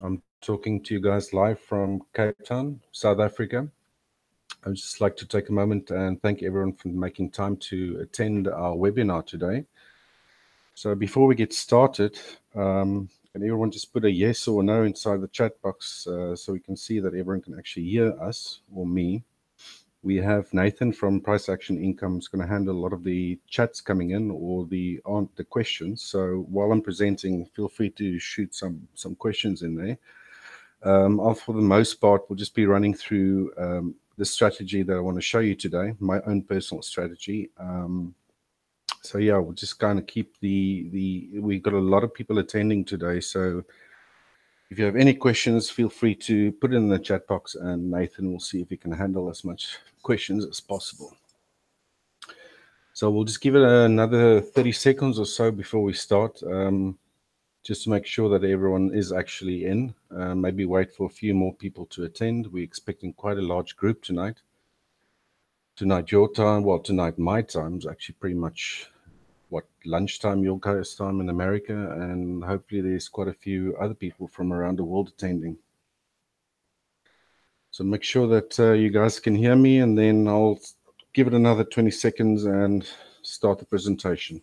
I'm talking to you guys live from Cape Town, South Africa. I'd just like to take a moment and thank everyone for making time to attend our webinar today. So before we get started, can everyone just put a yes or no inside the chat box so we can see that everyone can actually hear us or me? We have Nathan from Price Action Income is going to handle a lot of the chats coming in or the questions. So while I'm presenting, feel free to shoot some questions in there. I'll, for the most part, will just be running through the strategy that I want to show you today, my own personal strategy. So yeah, we'll just kind of keep we've got a lot of people attending today. So if you have any questions, feel free to put it in the chat box and Nathan will see if he can handle as much questions as possible. So we'll just give it another 30 seconds or so before we start. Just to make sure that everyone is actually in. Maybe wait for a few more people to attend. We're expecting quite a large group tonight. Tonight your time, well, tonight my time is actually pretty much lunchtime your guys' time in America, and hopefully there's quite a few other people from around the world attending. So make sure that you guys can hear me, and then I'll give it another 20 seconds and start the presentation.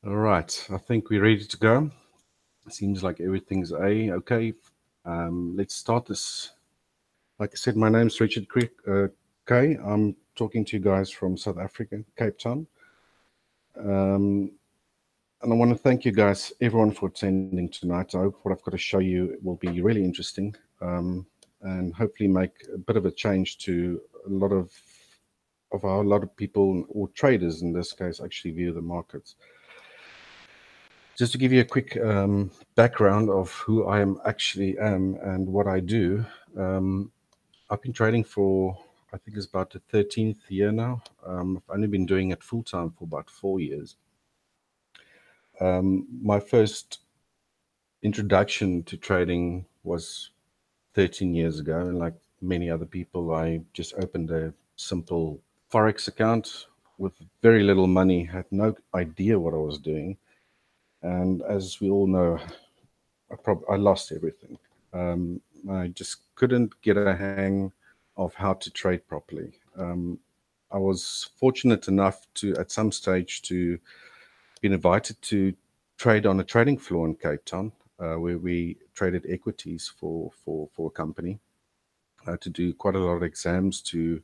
All right, I think we're ready to go. Seems like everything's okay. Let's start this. Like I said, my name's Richard Kay. I'm talking to you guys from South Africa, Cape Town. And I want to thank you guys, everyone, for attending tonight. I hope what I've got to show you will be really interesting and hopefully make a bit of a change to a lot of how a lot of people or traders in this case actually view the markets. Just to give you a quick background of who I am actually am and what I do, I've been trading for, I think it's about the 13th year now. I've only been doing it full time for about 4 years. My first introduction to trading was 13 years ago, and like many other people, I just opened a simple Forex account with very little money, had no idea what I was doing. And as we all know, I lost everything. I just couldn't get a hang of how to trade properly. I was fortunate enough to, at some stage, to be invited to trade on a trading floor in Cape Town, where we traded equities for a company. To do quite a lot of exams to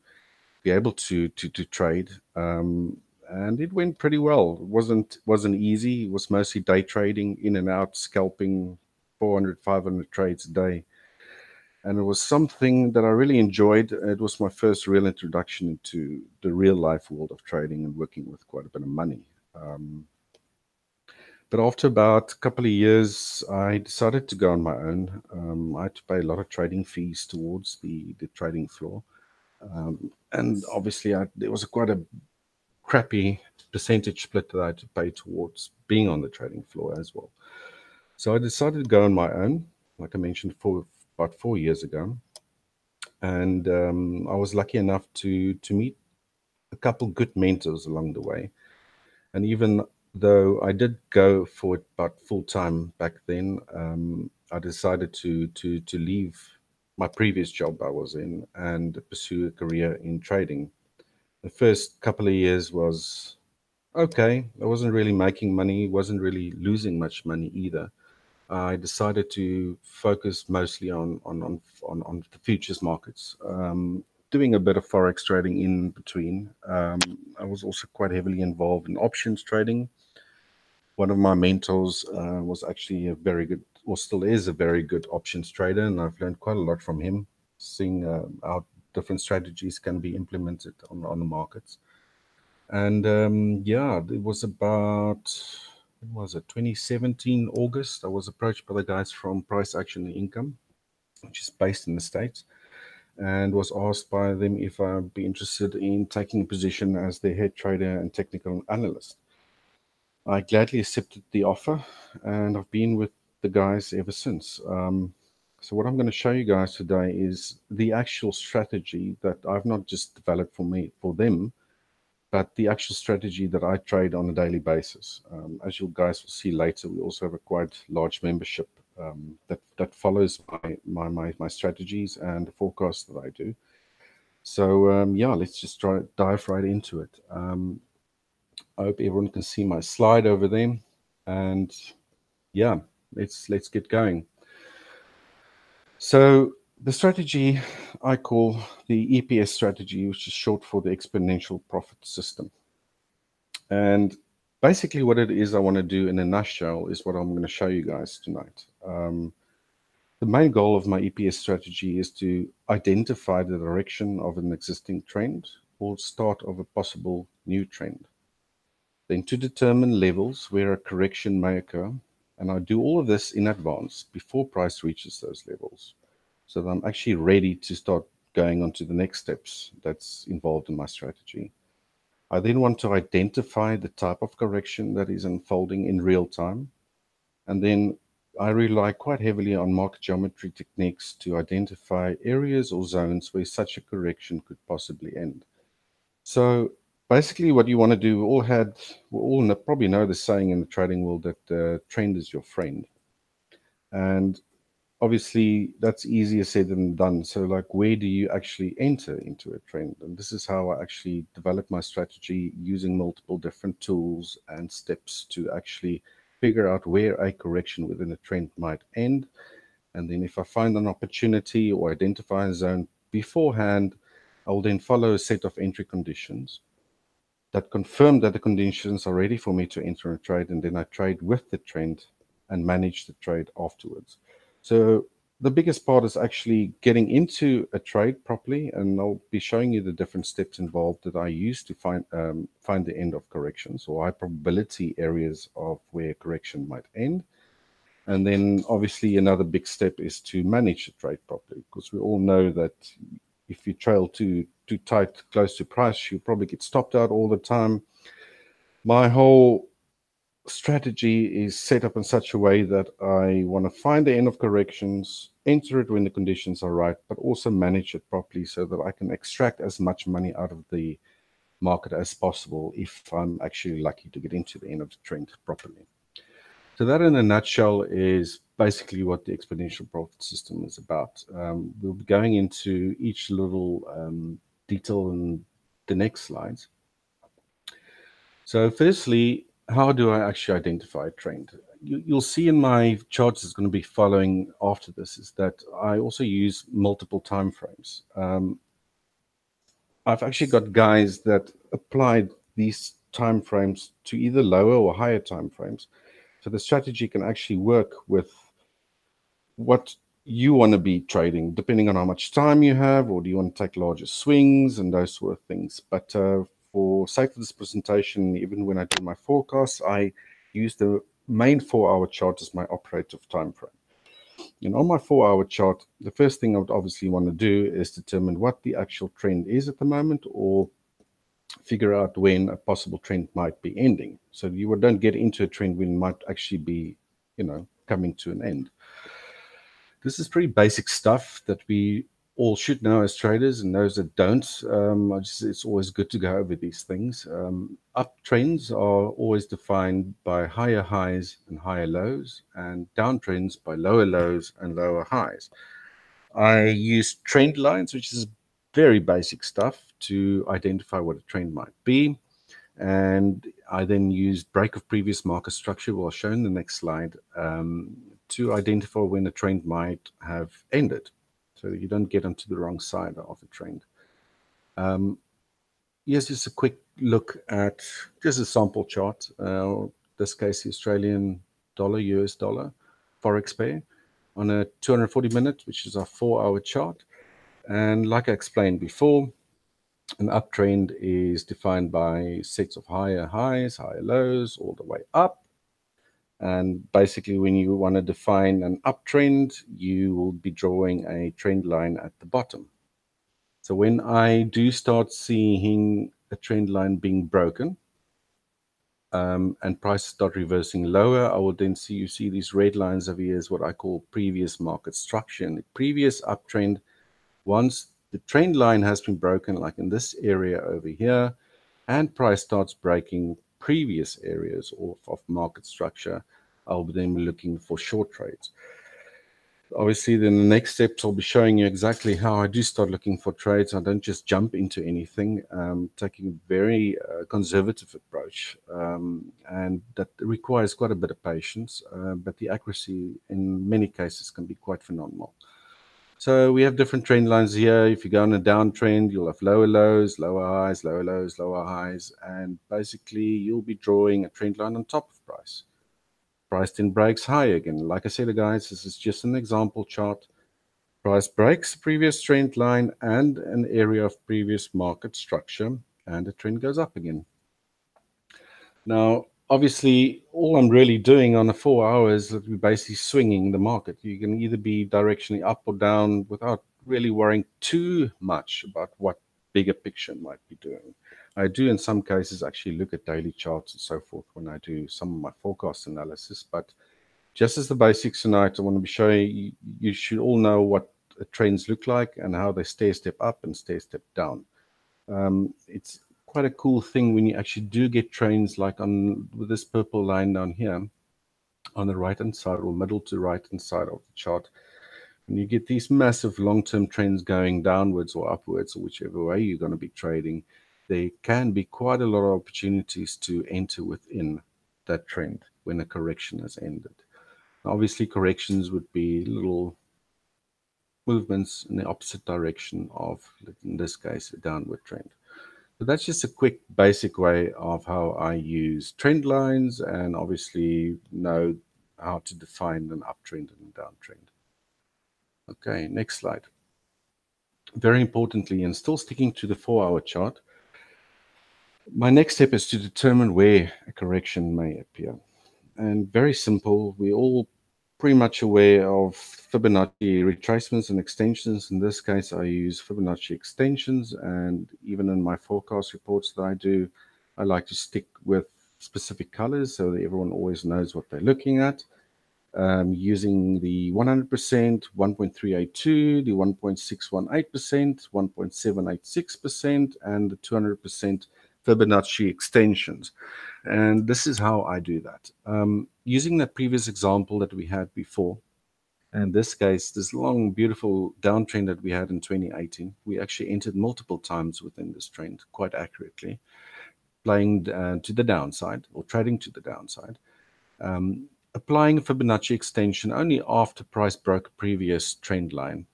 be able to trade. And it went pretty well. It wasn't easy. It was mostly day trading, in and out, scalping 400, 500 trades a day. And it was something that I really enjoyed. It was my first real introduction into the real life world of trading and working with quite a bit of money. But after about a couple of years, I decided to go on my own. I had to pay a lot of trading fees towards the trading floor. And obviously, there was quite a crappy percentage split that I had to pay towards being on the trading floor as well. So I decided to go on my own, like I mentioned, for about 4 years ago. And I was lucky enough to meet a couple good mentors along the way. And even though I did go for it about full time back then, I decided to leave my previous job I was in and pursue a career in trading. The first couple of years was okay. I wasn't really making money, wasn't really losing much money either. I decided to focus mostly on the futures markets, doing a bit of forex trading in between. I was also quite heavily involved in options trading. One of my mentors was actually a very good, or still is a very good options trader, and I've learned quite a lot from him, seeing how different strategies can be implemented on the markets. And yeah, it was about, when was it, 2017 August. I was approached by the guys from Price Action Income, which is based in the States, and was asked by them if I'd be interested in taking a position as their head trader and technical analyst. I gladly accepted the offer, and I've been with the guys ever since. So what I'm going to show you guys today is the actual strategy that I've not just developed for them, but the actual strategy that I trade on a daily basis. As you guys will see later, we also have a quite large membership that follows my strategies and the forecast that I do. So yeah, let's just try dive right into it. I hope everyone can see my slide over there, and yeah, let's get going. So the strategy I call the EPS strategy, which is short for the exponential profit system. And basically, what it is I want to do in a nutshell is what I'm going to show you guys tonight. The main goal of my EPS strategy is to identify the direction of an existing trend or start of a possible new trend. Then to determine levels where a correction may occur. And I do all of this in advance before price reaches those levels, so that I'm actually ready to start going on to the next steps that's involved in my strategy. I then want to identify the type of correction that is unfolding in real time. And then I rely quite heavily on market geometry techniques to identify areas or zones where such a correction could possibly end. So basically, what you want to do, we all probably know the saying in the trading world that the trend is your friend. And obviously, that's easier said than done. So, like, where do you actually enter into a trend? And this is how I actually develop my strategy using multiple different tools and steps to actually figure out where a correction within a trend might end. And then, if I find an opportunity or identify a zone beforehand, I will then follow a set of entry conditions that confirm that the conditions are ready for me to enter a trade, and then I trade with the trend and manage the trade afterwards. So the biggest part is actually getting into a trade properly, and I'll be showing you the different steps involved that I use to find the end of corrections or high probability areas of where correction might end. And then obviously another big step is to manage the trade properly, because we all know that if you trail too tight close to price, you probably get stopped out all the time. My whole strategy is set up in such a way that I want to find the end of corrections, enter it when the conditions are right, but also manage it properly so that I can extract as much money out of the market as possible if I'm actually lucky to get into the end of the trend properly. So that, in a nutshell, is basically what the exponential profit system is about. We'll be going into each little detail in the next slides. So firstly, how do I actually identify a trend? You'll see in my charts that's going to be following after this is that I also use multiple time frames. I've actually got guys that applied these time frames to either lower or higher time frames. So the strategy can actually work with what you want to be trading, depending on how much time you have, or do you want to take larger swings and those sort of things. But for sake of this presentation, even when I do my forecasts, I use the main 4-hour chart as my operative time frame. And on my 4-hour chart, the first thing I would obviously want to do is determine what the actual trend is at the moment, or figure out when a possible trend might be ending. So you don't get into a trend when it might actually be, coming to an end. This is pretty basic stuff that we all should know as traders, and those that don't, it's always good to go over these things. Uptrends are always defined by higher highs and higher lows, and downtrends by lower lows and lower highs. I use trend lines, which is very basic stuff, to identify what a trend might be. And I then use break of previous market structure, well shown in the next slide, to identify when a trend might have ended, so that you don't get onto the wrong side of the trend. Here's just a quick look at just a sample chart. This case, the Australian dollar, US dollar, Forex pair on a 240-minute, which is our 4-hour chart. And like I explained before, an uptrend is defined by sets of higher highs, higher lows, all the way up. And basically, when you want to define an uptrend, you will be drawing a trend line at the bottom. So when I do start seeing a trend line being broken, and prices start reversing lower, I will then see you see these red lines over here is what I call previous market structure. And the previous uptrend, once the trend line has been broken, like in this area over here, and price starts breaking previous areas of market structure, I'll then be looking for short trades. Obviously, then the next steps I'll be showing you exactly how I do start looking for trades. I don't just jump into anything, taking a very conservative approach, and that requires quite a bit of patience, but the accuracy in many cases can be quite phenomenal. So we have different trend lines here. If you go on a downtrend, you'll have lower lows, lower highs, lower lows, lower highs, and basically you'll be drawing a trend line on top of price. Price then breaks high again. Like I said, guys, this is just an example chart. Price breaks previous trend line and an area of previous market structure, and the trend goes up again. Now, obviously, all I'm really doing on a 4 hours is that we're basically swinging the market. You can either be directionally up or down without really worrying too much about what bigger picture might be doing. I do, in some cases, actually look at daily charts and so forth when I do some of my forecast analysis. But just as the basics tonight, I want to be showing you, you should all know what trends look like and how they stair step up and stair step down. It's quite a cool thing when you actually do get trains like on with this purple line down here on the right hand side or middle to right hand side of the chart. When you get these massive long term trends going downwards or upwards, or whichever way you're going to be trading, there can be quite a lot of opportunities to enter within that trend when a correction has ended. Obviously, corrections would be little movements in the opposite direction of, in this case, a downward trend. So that's just a quick basic way of how I use trend lines and obviously know how to define an uptrend and a downtrend. Okay, next slide. Very importantly, and still sticking to the 4 hour chart, my next step is to determine where a correction may appear. And very simple, we're all pretty much aware of Fibonacci retracements and extensions. In this case, I use Fibonacci extensions, and even in my forecast reports that I do, I like to stick with specific colors so that everyone always knows what they're looking at. Using the 100%, 1.382, the 1.618%, 1.786%, and the 200% Fibonacci extensions. And this is how I do that. Using that previous example that we had before, in this case, this long, beautiful downtrend that we had in 2018, we actually entered multiple times within this trend quite accurately, playing to the downside or trading to the downside. Applying a Fibonacci extension only after price broke a previous trend line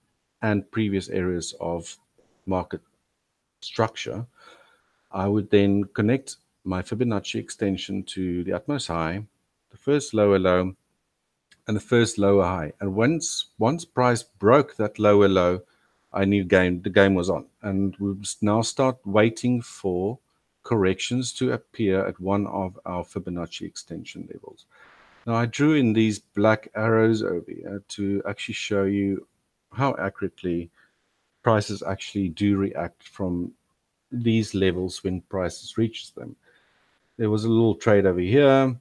and previous areas of market structure, I would then connect my Fibonacci extension to the utmost high, the first lower low, and the first lower high. And once price broke that lower low, I knew the game was on. And we now start waiting for corrections to appear at one of our Fibonacci extension levels. Now I drew in these black arrows over here to actually show you how accurately prices actually do react from these levels when prices reaches them. There was a little trade over here,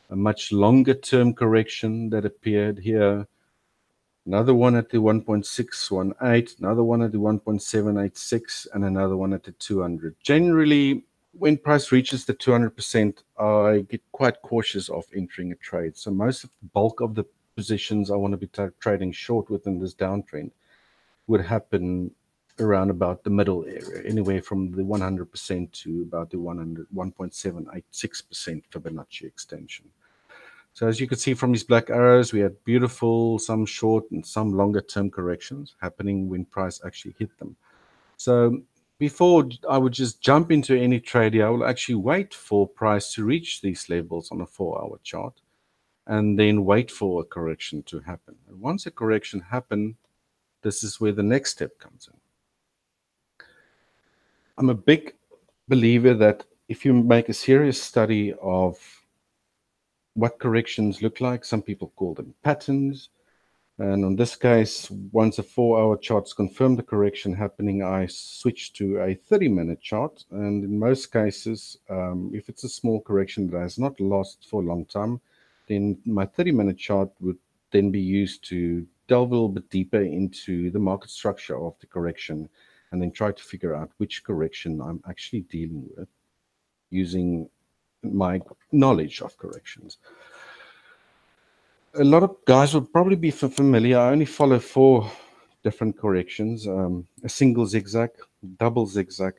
a much longer term correction that appeared here, another one at the 1.618, another one at the 1.786, and another one at the 200. Generally, when price reaches the 200%, I get quite cautious of entering a trade. So most of the bulk of the positions I want to be trading short within this downtrend would happen around about the middle area, anywhere from the 100% to about the 1.786% Fibonacci extension. So as you can see from these black arrows, we had beautiful, some short and some longer term corrections happening when price actually hit them. So before I would just jump into any trade here, I will actually wait for price to reach these levels on a 4 hour chart and then wait for a correction to happen. And once a correction happens, this is where the next step comes in. I'm a big believer that if you make a serious study of what corrections look like, some people call them patterns, And in this case, once a 4 hour chart's confirmed the correction happening, I switch to a 30-minute chart. And in most cases, if it's a small correction that has not lasted for a long time, then my 30-minute chart would then be used to delve a little bit deeper into the market structure of the correction and then try to figure out which correction I'm actually dealing with using my knowledge of corrections. A lot of guys will probably be familiar. I only follow four different corrections: a single zigzag, double zigzag,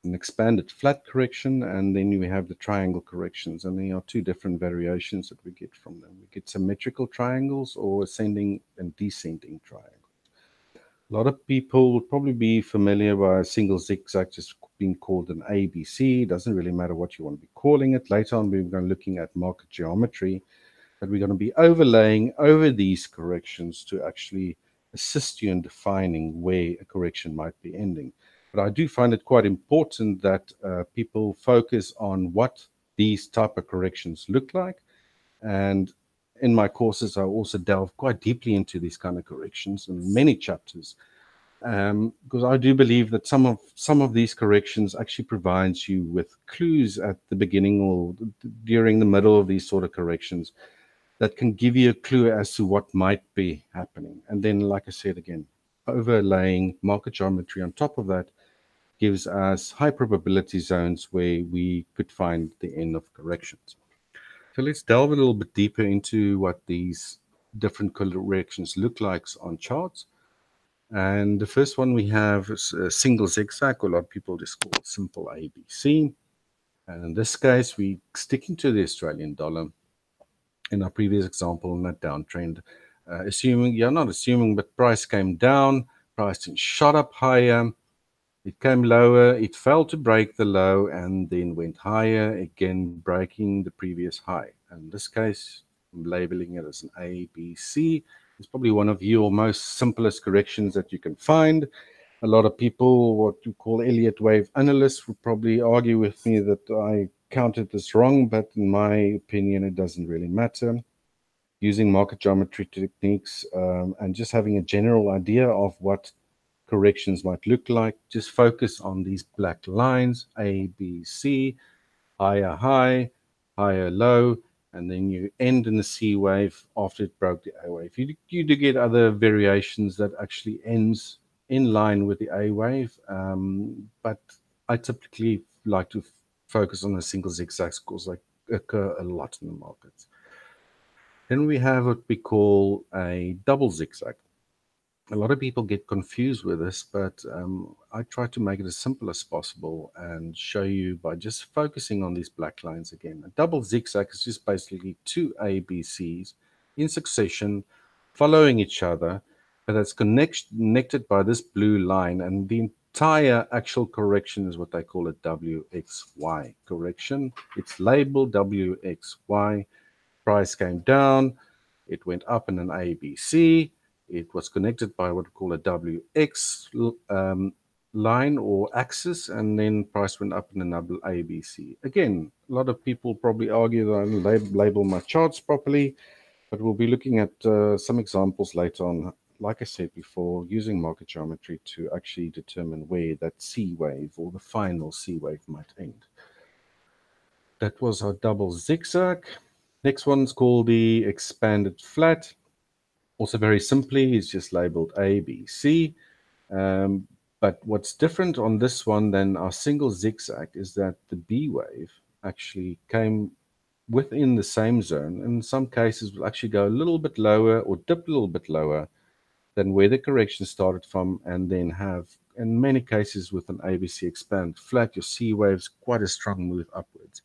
an expanded flat correction, and then we have the triangle corrections. And there are two different variations that we get from them. We get symmetrical triangles or ascending and descending triangles. A lot of people will probably be familiar by a single zigzag just being called an ABC. It doesn't really matter what you want to be calling it. Later on, we're going to be looking at market geometry, that we're going to be overlaying over these corrections to actually assist you in defining where a correction might be ending. But I do find it quite important that people focus on what these type of corrections look like. And in my courses, I also delve quite deeply into these kind of corrections in many chapters, because I do believe that some of these corrections actually provides you with clues at the beginning or during the middle of these sort of corrections that can give you a clue as to what might be happening. And then, like I said again, overlaying market geometry on top of that gives us high probability zones where we could find the end of corrections. So let's delve a little bit deeper into what these different corrections look like on charts. And the first one we have is a single zigzag, or a lot of people just call it simple ABC. And in this case, we're sticking to the Australian dollar in our previous example in that downtrend, assuming, yeah, not assuming, but price came down, price then shot up higher, it came lower, it fell to break the low, and then went higher, again breaking the previous high. And in this case, I'm labeling it as an A, B, C. It's probably one of your most simplest corrections that you can find. A lot of people, what you call Elliott wave analysts, would probably argue with me that I counted this wrong, but in my opinion, it doesn't really matter. Using market geometry techniques and just having a general idea of what corrections might look like, just focus on these black lines, A, B, C, higher high, higher low, and then you end in the C wave after it broke the A wave. You do get other variations that actually ends in line with the A wave, but I typically like to focus on the single zigzags because they occur a lot in the markets. Then we have what we call a double zigzag. A lot of people get confused with this, but I try to make it as simple as possible and show you by just focusing on these black lines again. A double zigzag is just basically two ABCs in succession, following each other, but that's connected by this blue line, and the entire actual correction is what they call a WXY correction. It's labeled WXY. Price came down, it went up in an ABC. It was connected by what we call a WX line or axis, and then price went up in another ABC. Again, a lot of people probably argue that I don't label my charts properly, but we'll be looking at some examples later on, like I said before, using market geometry to actually determine where that C wave or the final C wave might end. That was our double zigzag. Next one's called the expanded flat. Also very simply, it's just labeled A, B, C. But what's different on this one than our single zigzag is that the B wave actually came within the same zone. In some cases, will actually go a little bit lower or dip a little bit lower than where the correction started from, and then have, in many cases, with an ABC expand flat, your C waves quite a strong move upwards.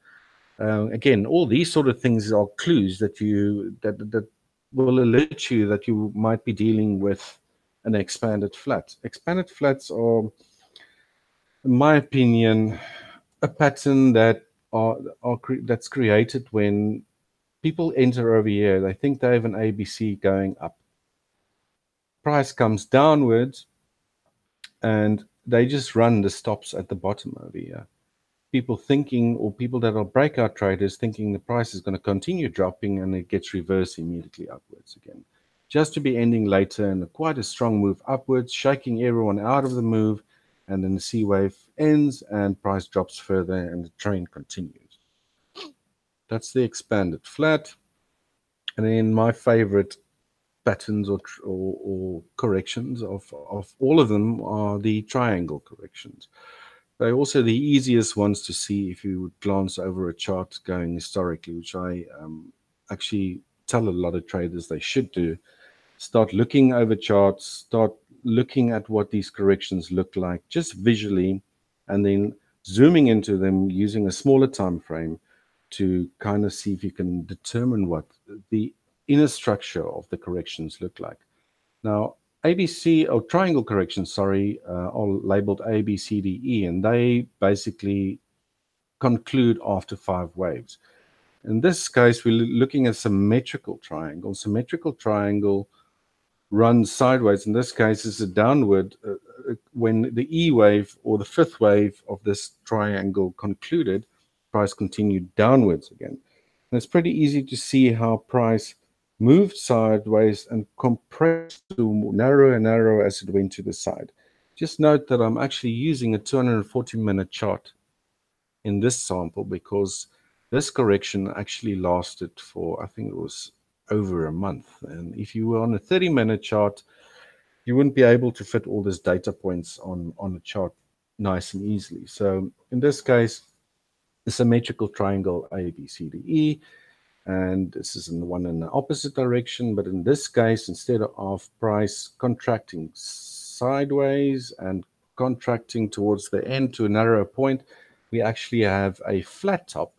Again, all these sort of things are clues that that will alert you that you might be dealing with an expanded flat. Expanded flats are, in my opinion, a pattern that's created when people enter over here. They think they have an ABC going up. Price comes downwards, and they just run the stops at the bottom over here. People thinking, or people that are breakout traders thinking the price is going to continue dropping, and it gets reversed immediately upwards again. just to be ending later in quite a strong move upwards, shaking everyone out of the move, and then the C wave ends and price drops further and the trend continues. That's the expanded flat. And then my favorite patterns or corrections of all of them are the triangle corrections. They're also the easiest ones to see if you would glance over a chart going historically, which I actually tell a lot of traders they should do. Start looking over charts, start looking at what these corrections look like just visually, and then zooming into them using a smaller time frame to kind of see if you can determine what the inner structure of the corrections look like. Now, ABC or triangle corrections, sorry, are labeled A, B, C, D, E, and they basically conclude after 5 waves. In this case, we're looking at symmetrical triangle. Symmetrical triangle runs sideways. In this case, is a downward. When the E wave or the fifth wave of this triangle concluded, price continued downwards again. And it's pretty easy to see how price moved sideways and compressed to narrow and narrow as it went to the side. Just note that I'm actually using a 240-minute chart in this sample because this correction actually lasted for, I think it was over a month. And if you were on a 30-minute chart, you wouldn't be able to fit all these data points on a chart nice and easily. So in this case, the symmetrical triangle A, B, C, D, E, and this is in the one in the opposite direction. But in this case, instead of price contracting sideways and contracting towards the end to a narrower point, we actually have a flat top.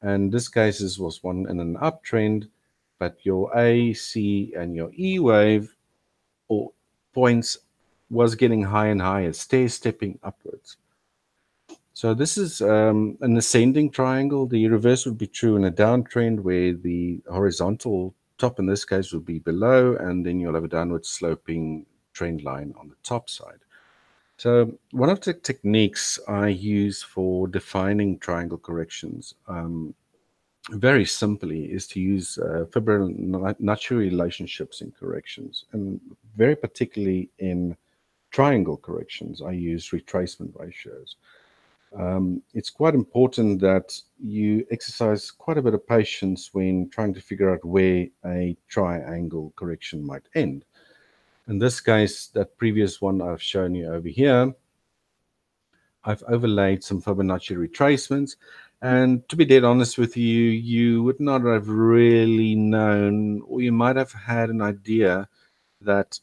And this case was one in an uptrend, but your A, C, and your E wave or points was getting higher and higher, stair-stepping upwards. So this is an ascending triangle. The reverse would be true in a downtrend where the horizontal top in this case would be below, and then you'll have a downward sloping trend line on the top side. So one of the techniques I use for defining triangle corrections, very simply, is to use Fibonacci relationships in corrections, and very particularly in triangle corrections, I use retracement ratios. It's quite important that you exercise quite a bit of patience when trying to figure out where a triangle correction might end. In this case, that previous one I've shown you over here, I've overlaid some Fibonacci retracements. And to be dead honest with you, you would not have really known, or you might have had an idea that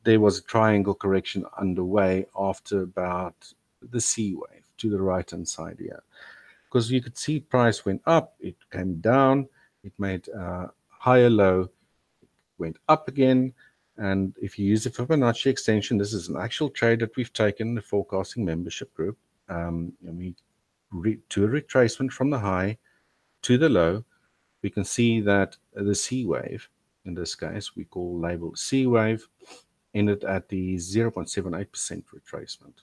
there was a triangle correction underway after about the C wave to the right-hand side here. Because you could see price went up, it came down, it made a higher low, went up again. And if you use the Fibonacci extension, this is an actual trade that we've taken in the forecasting membership group. And we do a retracement from the high to the low. We can see that the C wave, in this case, we call labeled C wave, ended at the 0.78% retracement.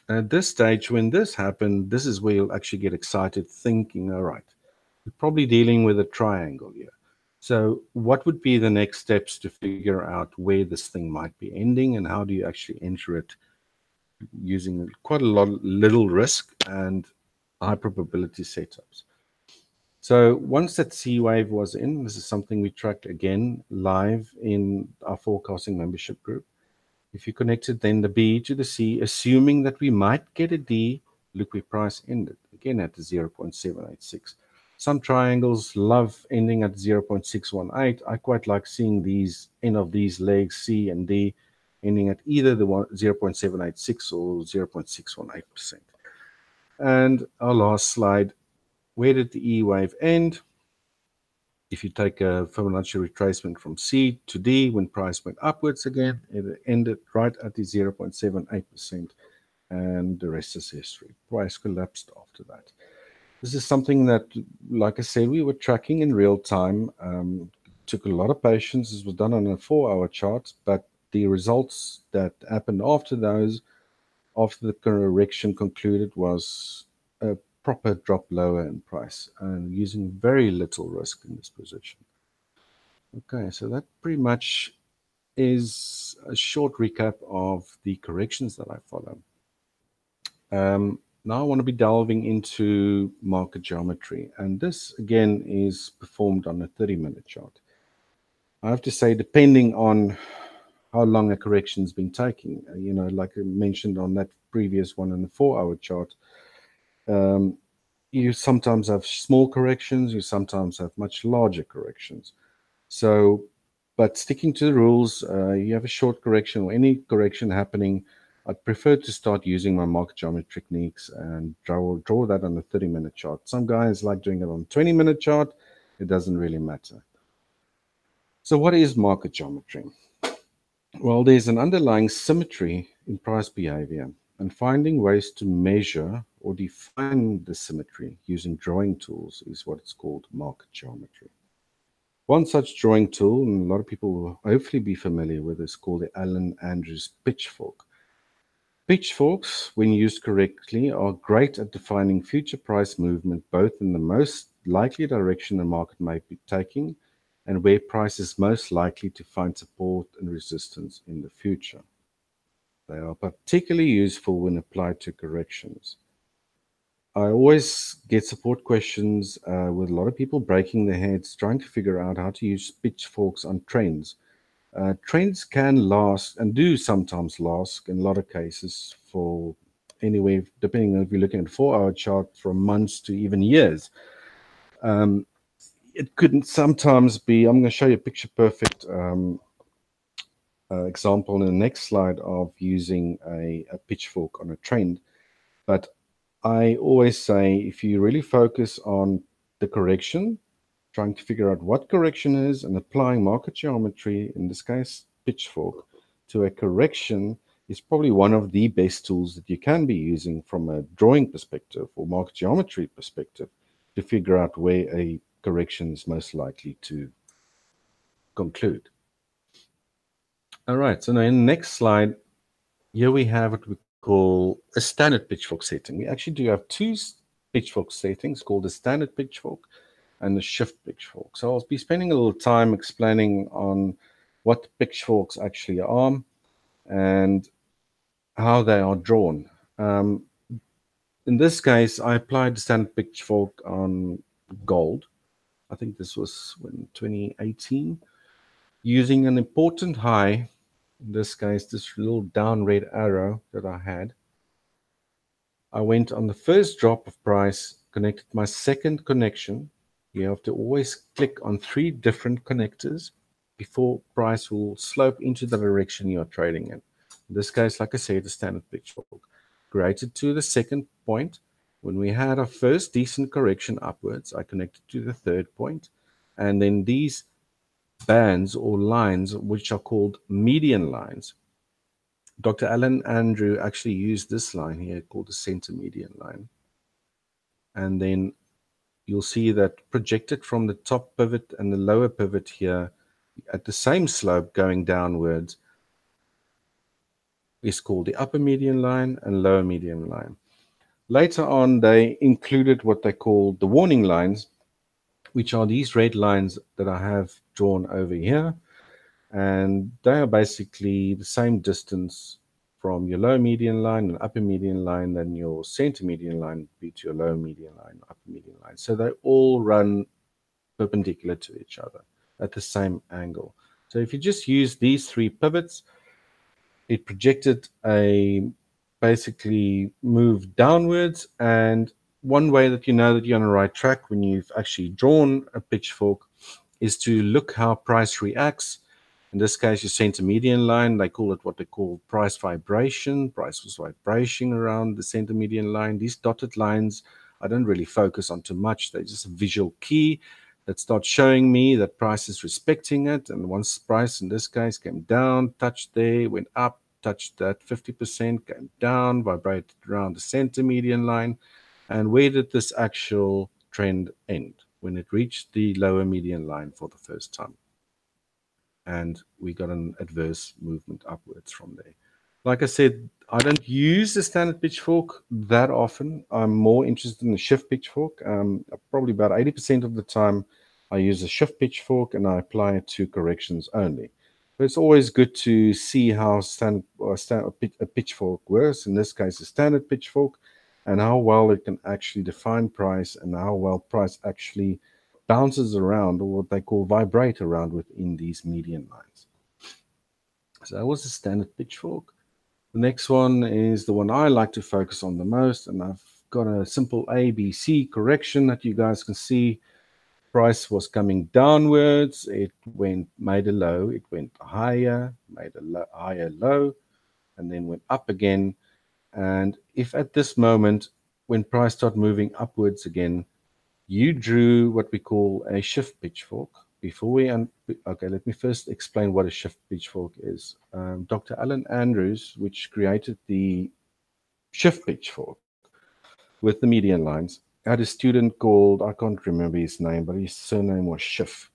And at this stage, when this happened, this is where you'll actually get excited thinking, all right, we're probably dealing with a triangle here. So what would be the next steps to figure out where this thing might be ending, and how do you actually enter it using quite a little risk and high probability setups? So once that C wave was in, this is something we tracked again live in our forecasting membership group. If you connected then the B to the C, assuming that we might get a D, look where price ended, again at the 0.786. Some triangles love ending at 0.618. I quite like seeing these end of these legs, C and D, ending at either the 0.786 or 0.618%. And our last slide, where did the E wave end? If you take a Fibonacci retracement from C to D, when price went upwards again, it ended right at the 0.78%, and the rest is history. Price collapsed after that. This is something that, like I said, we were tracking in real time. Took a lot of patience. This was done on a 4-hour chart, but the results that happened after those, after the correction concluded, was a proper drop lower in price and using very little risk in this position. Okay, so that pretty much is a short recap of the corrections that I follow. Now I want to be delving into market geometry, and this again is performed on a 30-minute chart. I have to say, depending on how long a correction's been taking, like I mentioned on that previous one in the 4-hour chart, um, you sometimes have small corrections, you sometimes have much larger corrections. So, but sticking to the rules, you have a short correction or any correction happening, I'd prefer to start using my market geometry techniques and draw that on a 30-minute chart. Some guys like doing it on a 20-minute chart. It doesn't really matter. So, what is market geometry? Well, there's an underlying symmetry in price behavior, and finding ways to measure or define the symmetry using drawing tools is what it's called market geometry. One such drawing tool, and a lot of people will hopefully be familiar with, is called the Allen Andrews pitchfork. Pitchforks, when used correctly, are great at defining future price movement both in the most likely direction the market may be taking and where price is most likely to find support and resistance in the future. They are particularly useful when applied to corrections. I always get support questions with a lot of people breaking their heads trying to figure out how to use pitchforks on trends. Trends can last and do sometimes last in a lot of cases for anywhere, depending on if you're looking at a 4-hour chart, from months to even years. Um, it couldn't sometimes be, I'm going to show you a picture perfect example in the next slide of using a pitchfork on a trend. But I always say if you really focus on the correction, trying to figure out what correction is and applying market geometry, in this case, pitchfork, to a correction is probably one of the best tools that you can be using from a drawing perspective or market geometry perspective to figure out where a correction is most likely to conclude. All right, so now in the next slide, here we have what we call a standard pitchfork setting. We actually do have two pitchfork settings called the standard pitchfork and the shift pitchfork. So I'll be spending a little time explaining on what pitchforks actually are and how they are drawn. Um, in this case, I applied the standard pitchfork on gold. I think this was in 2018, using an important high. In this case, this little down red arrow that I had. I went on the first drop of price, connected my second connection. You have to always click on 3 different connectors before price will slope into the direction you are trading in. In this case, like I said, the standard pitchfork. Created to the second point. When we had our first decent correction upwards, I connected to the third point. And then these bands or lines, which are called median lines, Dr. Alan Andrew actually used this line here called the center median line. And then you'll see that projected from the top pivot and the lower pivot here at the same slope going downwards is called the upper median line and lower median line. Later on, they included what they called the warning lines, which are these red lines that I have drawn over here. And they are basically the same distance from your lower median line and upper median line than your center median line be to your lower median line, upper median line. So they all run perpendicular to each other at the same angle. So if you just use these 3 pivots, it projected a basically move downwards. And one way that you know that you're on the right track when you've actually drawn a pitchfork is to look how price reacts. In this case, your center median line, they call it what they call price vibration. Price was vibrating around the center median line. These dotted lines, I don't really focus on too much. They're just a visual key that starts showing me that price is respecting it. And once price, in this case, came down, touched there, went up, touched that 50%, came down, vibrated around the center median line. And where did this actual trend end? When it reached the lower median line for the first time. And we got an adverse movement upwards from there. Like I said, I don't use the standard pitchfork that often. I'm more interested in the shift pitchfork. Probably about 80% of the time, I use a shift pitchfork and I apply it to corrections only. But it's always good to see how a pitchfork works, in this case, a standard pitchfork, and how well it can actually define price and how well price actually bounces around, or what they call vibrate around within these median lines. So that was the standard pitchfork. The next one is the one I like to focus on the most, and I've got a simple ABC correction that you guys can see. Price was coming downwards. It made a low, it went higher, made a higher low, and then went up again. And if at this moment, when price started moving upwards again, you drew what we call a shift pitchfork. Okay, let me first explain what a shift pitchfork is. Dr. Alan Andrews, which created the shift pitchfork with the median lines, had a student called, I can't remember his name, but his surname was Schiff.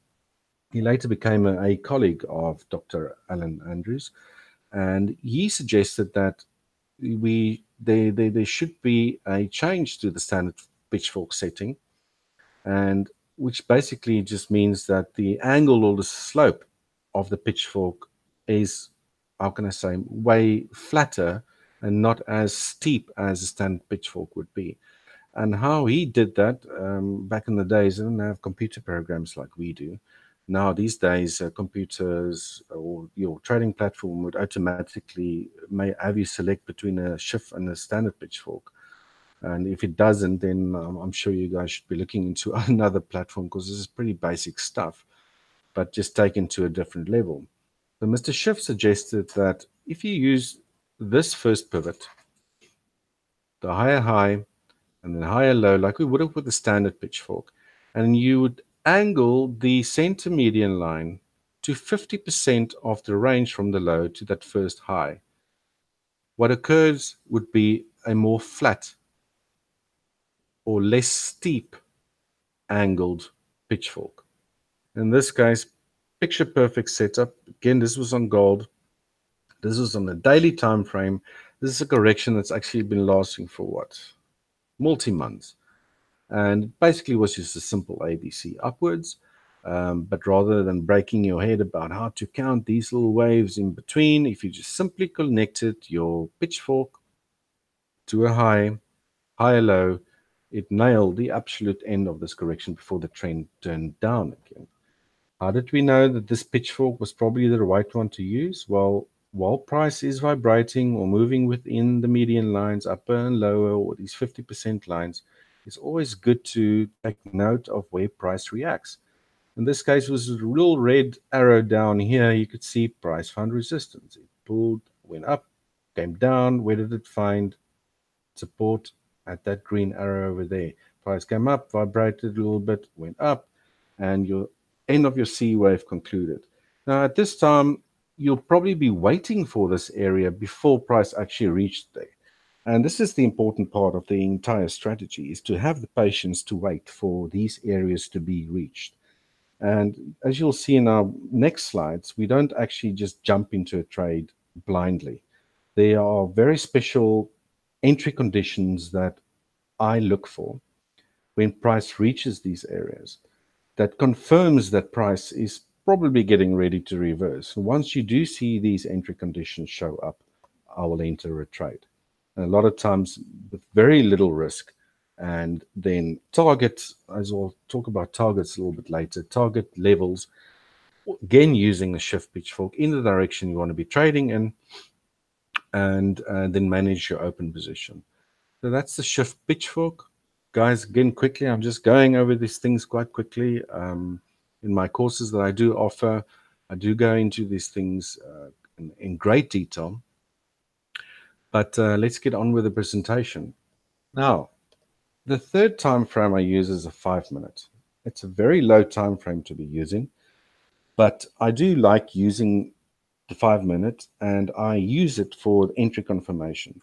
He later became a colleague of Dr. Alan Andrews, and he suggested that there should be a change to the standard pitchfork setting, and which basically just means that the angle or the slope of the pitchfork is, how can I say, way flatter and not as steep as a standard pitchfork would be. And how he did that, back in the days, they didn't have computer programs like we do. Now, these days, computers or your trading platform would automatically may have you select between a shift and a standard pitchfork. And if it doesn't, then I'm sure you guys should be looking into another platform, because this is pretty basic stuff, but just taken to a different level. So Mr. Schiff suggested that if you use this first pivot, the higher high, and then higher low, like we would have with the standard pitchfork, and you would angle the center median line to 50% of the range from the low to that first high. What occurs would be a more flat or less steep angled pitchfork. In this case, picture perfect setup. Again, this was on gold. This was on a daily time frame. This is a correction that's actually been lasting for what? Multi months. And basically was just a simple ABC upwards. But rather than breaking your head about how to count these little waves in between, if you just simply connected your pitchfork to a high, low, it nailed the absolute end of this correction before the trend turned down again. How did we know that this pitchfork was probably the right one to use? Well, while price is vibrating or moving within the median lines, upper and lower, or these 50% lines, it's always good to take note of where price reacts. In this case, it was a little red arrow down here. You could see price found resistance. It pulled, went up, came down. Where did it find support? At that green arrow over there. Price came up, vibrated a little bit, went up, and your end of your C wave concluded. Now, at this time, you'll probably be waiting for this area before price actually reached there. And this is the important part of the entire strategy, is to have the patience to wait for these areas to be reached. And as you'll see in our next slides, we don't actually just jump into a trade blindly. There are very special entry conditions that I look for when price reaches these areas that confirms that price is probably getting ready to reverse. Once you do see these entry conditions show up, I will enter a trade. And a lot of times with very little risk, and then target, as we'll talk about targets a little bit later, target levels, again using the shift pitchfork in the direction you want to be trading in, and then manage your open position. So that's the shift pitchfork. Guys, again, quickly, I'm just going over these things quite quickly. In my courses that I do offer, I do go into these things in great detail. But let's get on with the presentation. Now, the third time frame I use is a 5 minute. It's a very low time frame to be using, but I do like using the 5 minute, and I use it for entry confirmation.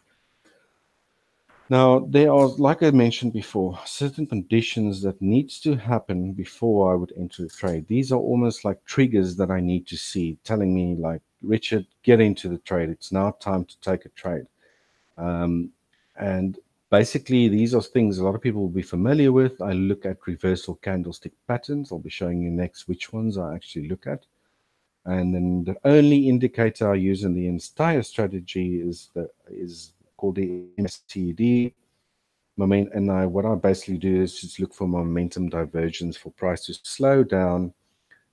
Now, there are, like I mentioned before, certain conditions that needs to happen before I would enter a trade. These are almost like triggers that I need to see, telling me like, Richard, get into the trade. It's now time to take a trade. And Basically, these are things a lot of people will be familiar with. I look at reversal candlestick patterns. I'll be showing you next which ones I actually look at. And then the only indicator I use in the entire strategy is called the MACD. What I basically do is just look for momentum divergence for price to slow down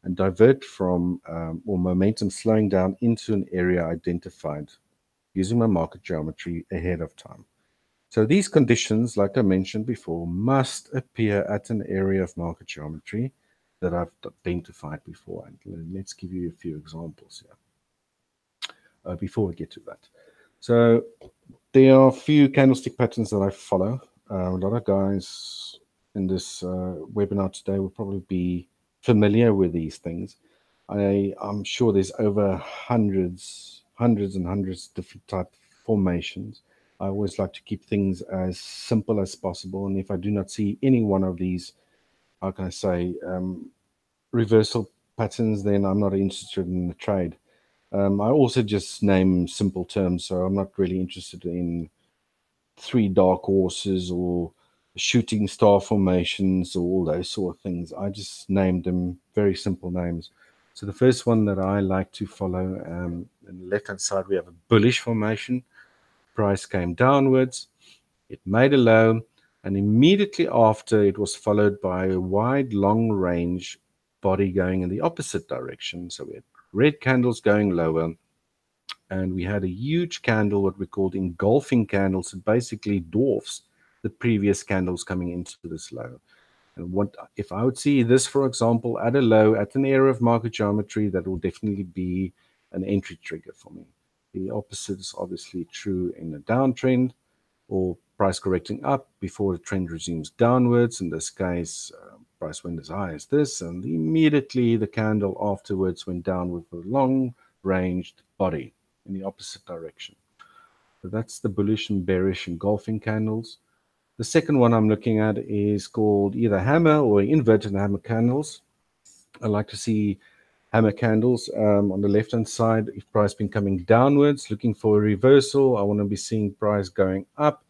and divert from or momentum slowing down into an area identified using my market geometry ahead of time. So these conditions, like I mentioned before, must appear at an area of market geometry that I've identified before. And let's give you a few examples here before we get to that. So there are a few candlestick patterns that I follow. A lot of guys in this webinar today will probably be familiar with these things. I'm sure there's over hundreds and hundreds of different type formations. I always like to keep things as simple as possible. And if I do not see any one of these, how can I say, reversal patterns, then I'm not interested in the trade. I also just name simple terms, so I'm not really interested in three dark horses or shooting star formations or all those sort of things. I just named them very simple names. So the first one that I like to follow, on the left-hand side, we have a bullish formation. Price came downwards. It made a low, and immediately after, it was followed by a wide, long-range body going in the opposite direction. So we had red candles going lower, and we had a huge candle, what we called engulfing candles. It basically dwarfs the previous candles coming into this low. And what if I would see this, for example, at a low, at an area of market geometry, that will definitely be an entry trigger for me. The opposite is obviously true in a downtrend or price correcting up before the trend resumes downwards. In this case, price went as high as this, and immediately the candle afterwards went down with a long-ranged body in the opposite direction. So that's the bullish and bearish engulfing candles. The second one I'm looking at is called either hammer or inverted hammer candles. I like to see hammer candles on the left-hand side. If price been coming downwards, looking for a reversal, I want to be seeing price going up.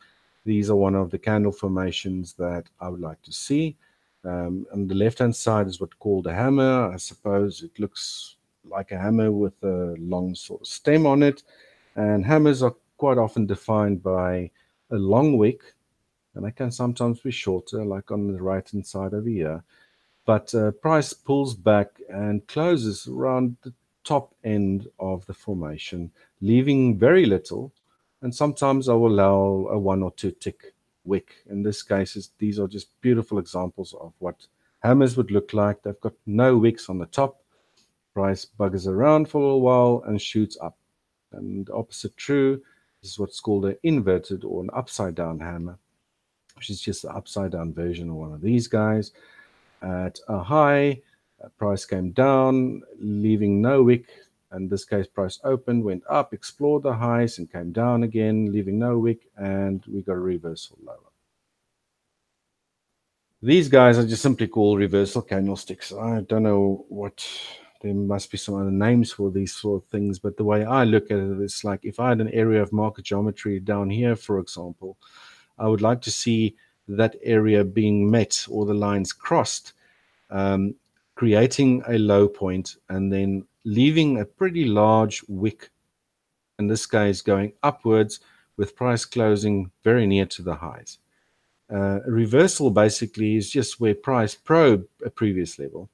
These are one of the candle formations that I would like to see. On the left-hand side is what's called a hammer. I suppose it looks like a hammer with a long sort of stem on it. And hammers are quite often defined by a long wick, and they can sometimes be shorter, like on the right-hand side over here. But price pulls back and closes around the top end of the formation, leaving very little. And sometimes I will allow a one or two tick wick. In this case, these are just beautiful examples of what hammers would look like. They've got no wicks on the top. Price buggers around for a little while and shoots up. And opposite true, this is what's called an inverted or an upside down hammer, which is just the upside down version of one of these guys. At a high, price came down, leaving no wick. In this case, price opened, went up, explored the highs, and came down again, leaving no wick, and we got a reversal lower. These guys are just simply called reversal candlesticks. I don't know what, there must be some other names for these sort of things, but the way I look at it is like if I had an area of market geometry down here, for example, I would like to see that area being met or the lines crossed, creating a low point and then leaving a pretty large wick, in this case going upwards with price closing very near to the highs. A reversal basically is just where price probed a previous level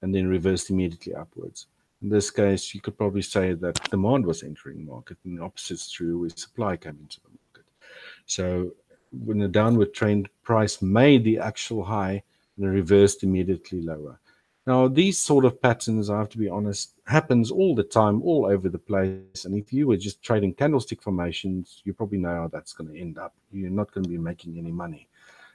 and then reversed immediately upwards. In this case, you could probably say that demand was entering the market, and the opposite is true where supply came into the market. So when the downward trend, price made the actual high and reversed immediately lower. Now, these sort of patterns, I have to be honest, happens all the time, all over the place. And if you were just trading candlestick formations, you probably know how that's going to end up. You're not going to be making any money.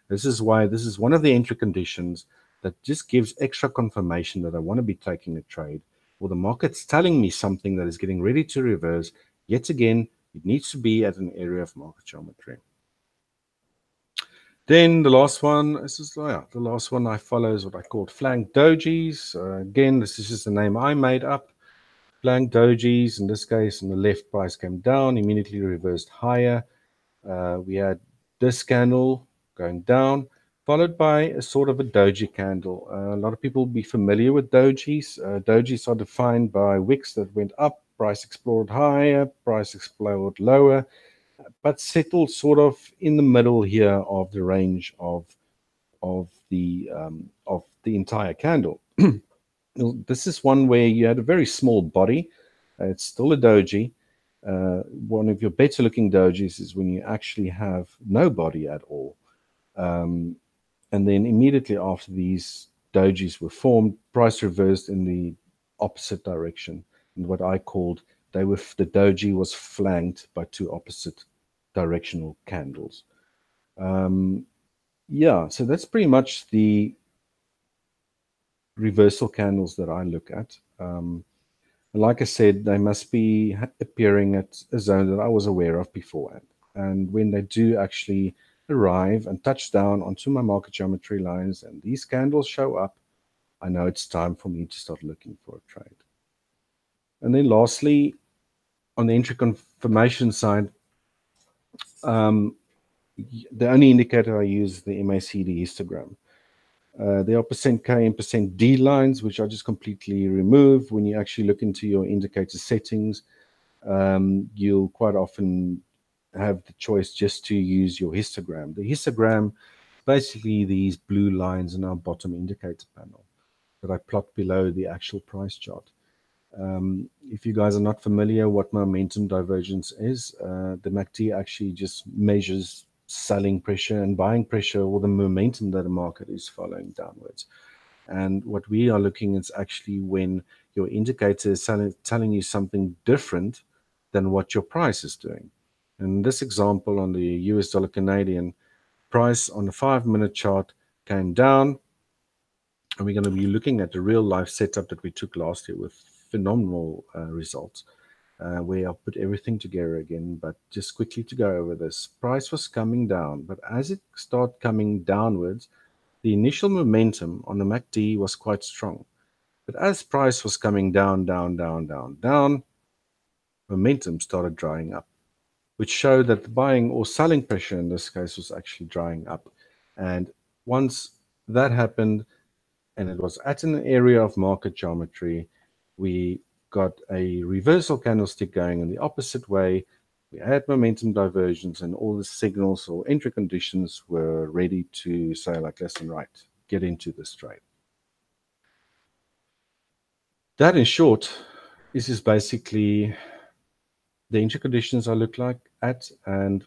This is why this is one of the entry conditions that just gives extra confirmation that I want to be taking a trade, or the market's telling me something that is getting ready to reverse. Yet again, it needs to be at an area of market geometry. Then the last one, the last one I follow is what I call flank dojis. Again, this is just a name I made up. Flank dojis, in this case, on the left, price came down, immediately reversed higher. We had this candle going down, followed by a sort of a doji candle. A lot of people will be familiar with dojis. Dojis are defined by wicks that went up, price explored higher, price explored lower, but settled sort of in the middle here of the range of the entire candle. This is one where you had a very small body. It's still a doji. One of your better looking dojis is when you actually have no body at all. Um, and then immediately after these dojis were formed, price reversed in the opposite direction. And what I called the doji was flanked by two opposite directional candles. Um, yeah, so that's pretty much the reversal candles that I look at. And like I said, they must be appearing at a zone that I was aware of beforehand. And when they do actually arrive and touch down onto my market geometry lines and these candles show up, I know it's time for me to start looking for a trade. And then lastly, on the entry confirmation side, um, the only indicator I use is the MACD histogram. There are percent K and percent D lines, which I just completely remove. When you actually look into your indicator settings, you'll quite often have the choice just to use your histogram. The histogram, basically these blue lines in our bottom indicator panel that I plot below the actual price chart. If you guys are not familiar what momentum divergence is, the MACD actually just measures selling pressure and buying pressure, or the momentum that the market is following downwards. And what we are looking at is actually when your indicator is telling you something different than what your price is doing. In this example, on the US dollar Canadian, price on the 5-minute chart came down, and we're going to be looking at the real life setup that we took last year with phenomenal results, where I'll put everything together again. But just quickly to go over this, price was coming down, but as it started coming downwards, the initial momentum on the MACD was quite strong. But as price was coming down, down, down, down, down, momentum started drying up, which showed that the buying or selling pressure in this case was actually drying up. And once that happened, and it was at an area of market geometry, we got a reversal candlestick going in the opposite way. We had momentum divergence, and all the signals or entry conditions were ready to say, like, listen, right, get into this trade. That, in short, is just basically the entry conditions I look like at, and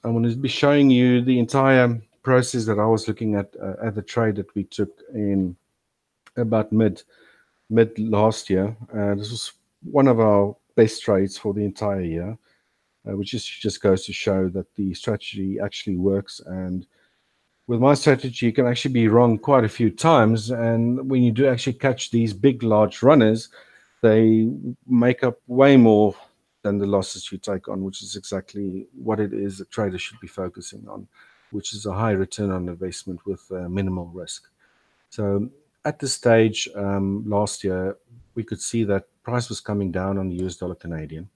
I want to be showing you the entire process that I was looking at the trade that we took in about mid last year. This was one of our best trades for the entire year, which just goes to show that the strategy actually works. And with my strategy, you can actually be wrong quite a few times. And when you do actually catch these big, large runners, they make up way more than the losses you take on, which is exactly what it is a trader should be focusing on, which is a high return on investment with minimal risk. So at this stage, last year, we could see that price was coming down on the US dollar Canadian.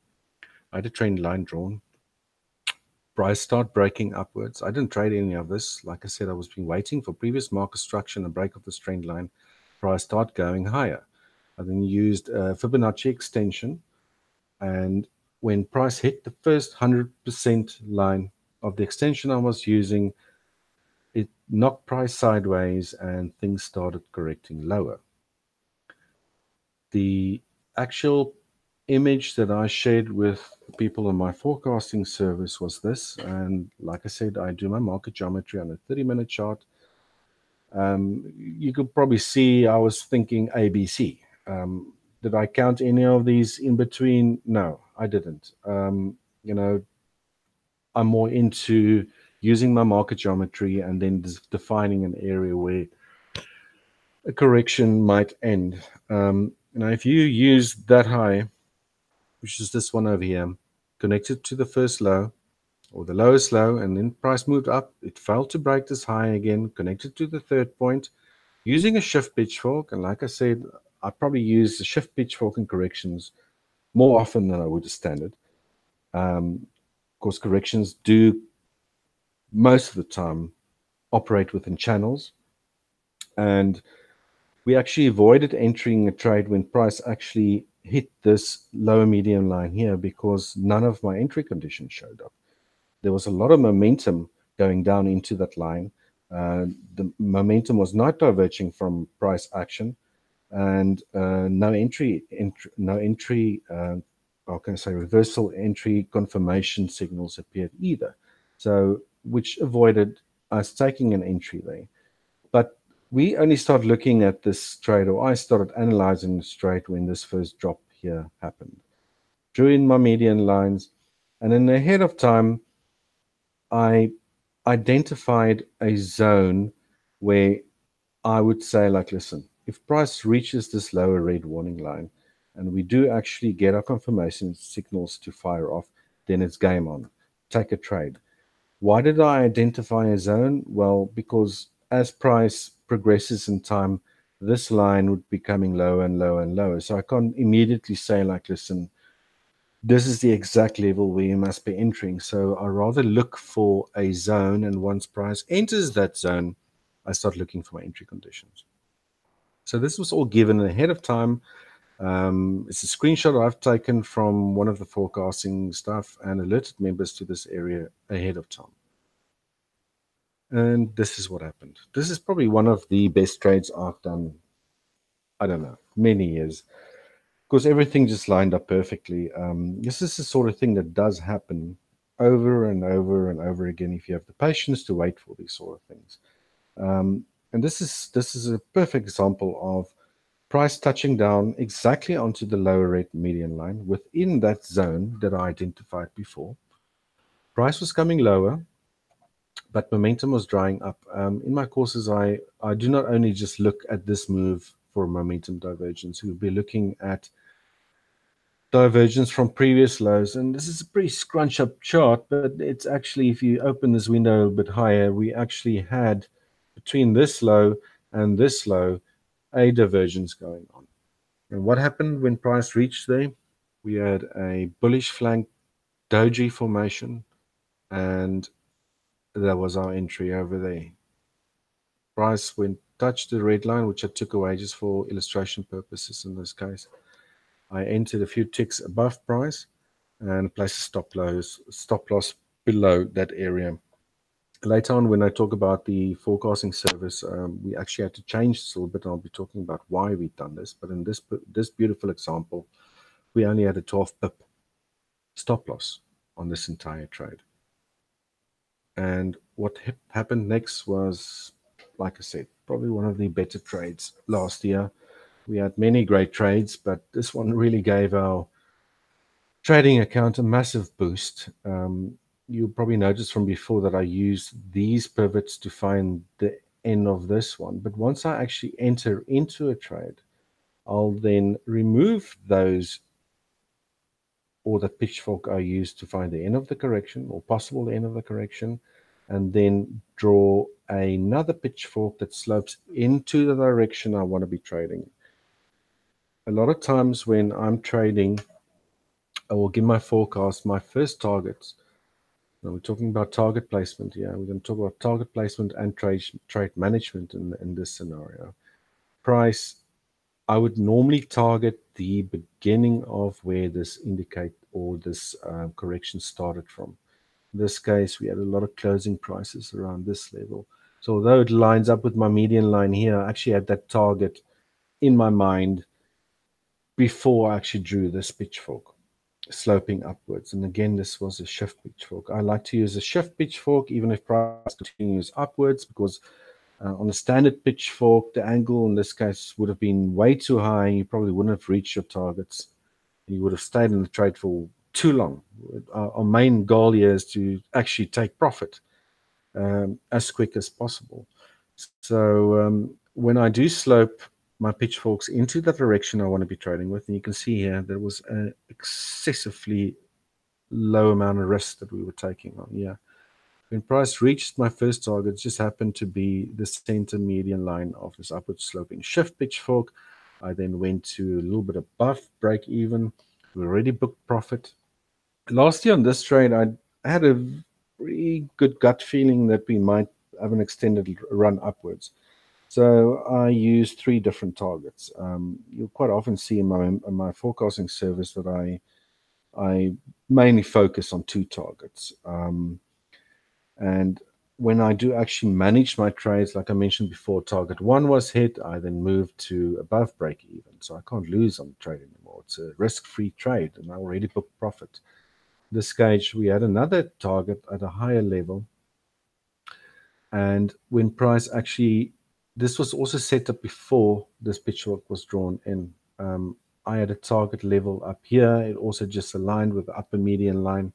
I had a trend line drawn. Price start breaking upwards. I didn't trade any of this. Like I said, I was been waiting for previous market structure and a break of this trend line. Price start going higher. I then used a Fibonacci extension, and when price hit the first 100% line of the extension I was using, it knocked price sideways and things started correcting lower. The actual image that I shared with people on my forecasting service was this. And like I said, I do my market geometry on a 30-minute chart. You could probably see I was thinking ABC. Did I count any of these in between? No, I didn't. You know, I'm more into using my market geometry and then defining an area where a correction might end. If you use that high, which is this one over here, connected to the first low or the lowest low, and then price moved up, it failed to break this high again, connected to the third point, using a shift pitchfork. And like I said, I probably use the shift pitchfork in corrections more often than I would a standard. Of course, corrections do most of the time operate within channels, and we actually avoided entering a trade when price actually hit this lower median line here because none of my entry conditions showed up. There was a lot of momentum going down into that line. The momentum was not diverging from price action, and no entry, how can I say, reversal entry confirmation signals appeared either. So, which avoided us taking an entry there. But we only started looking at this trade, or I started analyzing this trade when this first drop here happened. Drew in my median lines, and then ahead of time, I identified a zone where I would say, like, listen, if price reaches this lower red warning line and we do actually get our confirmation signals to fire off, then it's game on. Take a trade. Why did I identify a zone? Well, because as price progresses in time, this line would be coming lower and lower and lower. So I can't immediately say, like, listen, this is the exact level where you must be entering. So I rather look for a zone, and once price enters that zone, I start looking for my entry conditions. So this was all given ahead of time. It's a screenshot I've taken from one of the forecasting stuff and alerted members to this area ahead of time. And this is what happened. This is probably one of the best trades I've done, I don't know, many years, because everything just lined up perfectly. This is the sort of thing that does happen over and over and over again if you have the patience to wait for these sort of things. And this is a perfect example of price touching down exactly onto the lower red median line within that zone that I identified before. Price was coming lower, but momentum was drying up. In my courses, I do not only just look at this move for momentum divergence, we'll be looking at divergence from previous lows. And this is a pretty scrunch up chart, but it's actually, if you open this window a bit higher, we actually had between this low and this low a divergence going on. And what happened when price reached there? We had a bullish flank doji formation, and that was our entry over there. Price went touched the red line, which I took away just for illustration purposes in this case. I entered a few ticks above price and placed a stop loss below that area. Later on, when I talk about the forecasting service, we actually had to change this a little bit, and I'll be talking about why we've done this. But in this beautiful example, we only had a 12 pip stop loss on this entire trade. And what happened next was, like I said, probably one of the better trades last year. We had many great trades, but this one really gave our trading account a massive boost. You probably noticed from before that I used these pivots to find the end of this one. But once I actually enter into a trade, I'll then remove those, or the pitchfork I use to find the end of the correction or possible end of the correction, and then draw another pitchfork that slopes into the direction I want to be trading. A lot of times when I'm trading, I will give my forecast, my first targets. Now we're talking about target placement here. We're going to talk about target placement and trade management in this scenario. Price, I would normally target the beginning of where this indicate or this correction started from. In this case, we had a lot of closing prices around this level. So although it lines up with my median line here, I actually had that target in my mind before I actually drew this pitchfork, sloping upwards. And again, this was a shift pitchfork. I like to use a shift pitchfork even if price continues upwards, because on a standard pitchfork, the angle in this case would have been way too high. You probably wouldn't have reached your targets. You would have stayed in the trade for too long. Our main goal here is to actually take profit as quick as possible. So when I do slope my pitchforks into the direction I want to be trading with, and you can see here there was an excessively low amount of risk that we were taking on. Yeah. When price reached my first target, it just happened to be the center median line of this upward sloping shift pitchfork. I then went to a little bit above break even. We already booked profit. Last year on this trade, I had a pretty good gut feeling that we might have an extended run upwards. So I use three different targets. You'll quite often see in my forecasting service that I mainly focus on two targets. And when I do actually manage my trades, like I mentioned before, target one was hit, I then moved to above break even. So I can't lose on the trade anymore. It's a risk-free trade, and I already booked profit. This stage, we had another target at a higher level. And when price actually, this was also set up before this pitchfork was drawn in. I had a target level up here. It also just aligned with the upper median line.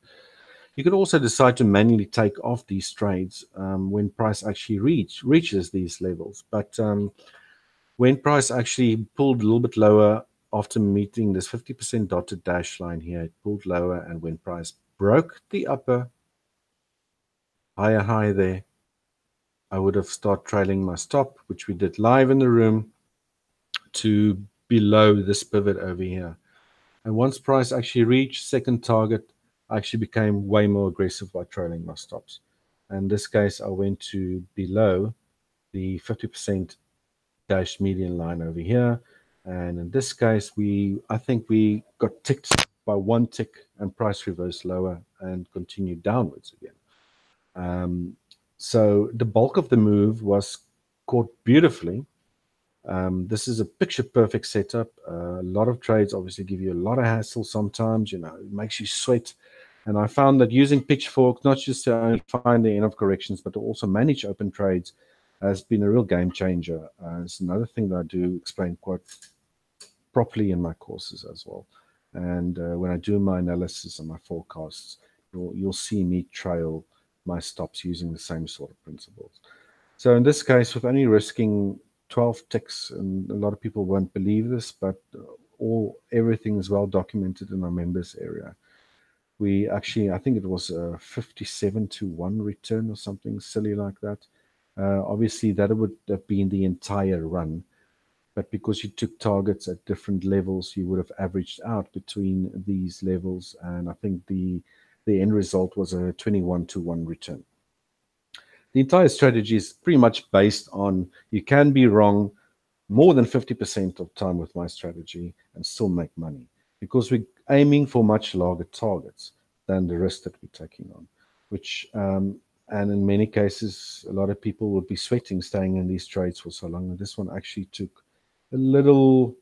You could also decide to manually take off these trades when price actually reaches these levels. But when price actually pulled a little bit lower after meeting this 50% dotted dash line here, it pulled lower. And when price broke the upper higher high there, I would have started trailing my stop, which we did live in the room, to below this pivot over here. And once price actually reached second target, I actually became way more aggressive by trailing my stops. In this case, I went to below the 50% dash median line over here. And in this case, I think we got ticked by one tick and price reversed lower and continued downwards again. So the bulk of the move was caught beautifully. This is a picture perfect setup. A lot of trades obviously give you a lot of hassle sometimes, it makes you sweat. And I found that using pitchfork, not just to only find the end of corrections, but to also manage open trades, has been a real game changer. It's another thing that I do explain quite properly in my courses as well. And when I do my analysis and my forecasts, you'll see me trail my stops using the same sort of principles. So in this case, with only risking 12 ticks, and a lot of people won't believe this, but everything is well documented in our members area. We actually, I think it was a 57-1 return or something silly like that. Obviously, that would have been the entire run, but because you took targets at different levels, you would have averaged out between these levels, and I think the end result was a 21-1 return. The entire strategy is pretty much based on you can be wrong more than 50% of time with my strategy and still make money, because we're aiming for much larger targets than the risk that we're taking on, which and in many cases a lot of people would be sweating staying in these trades for so long, and this one actually took a little,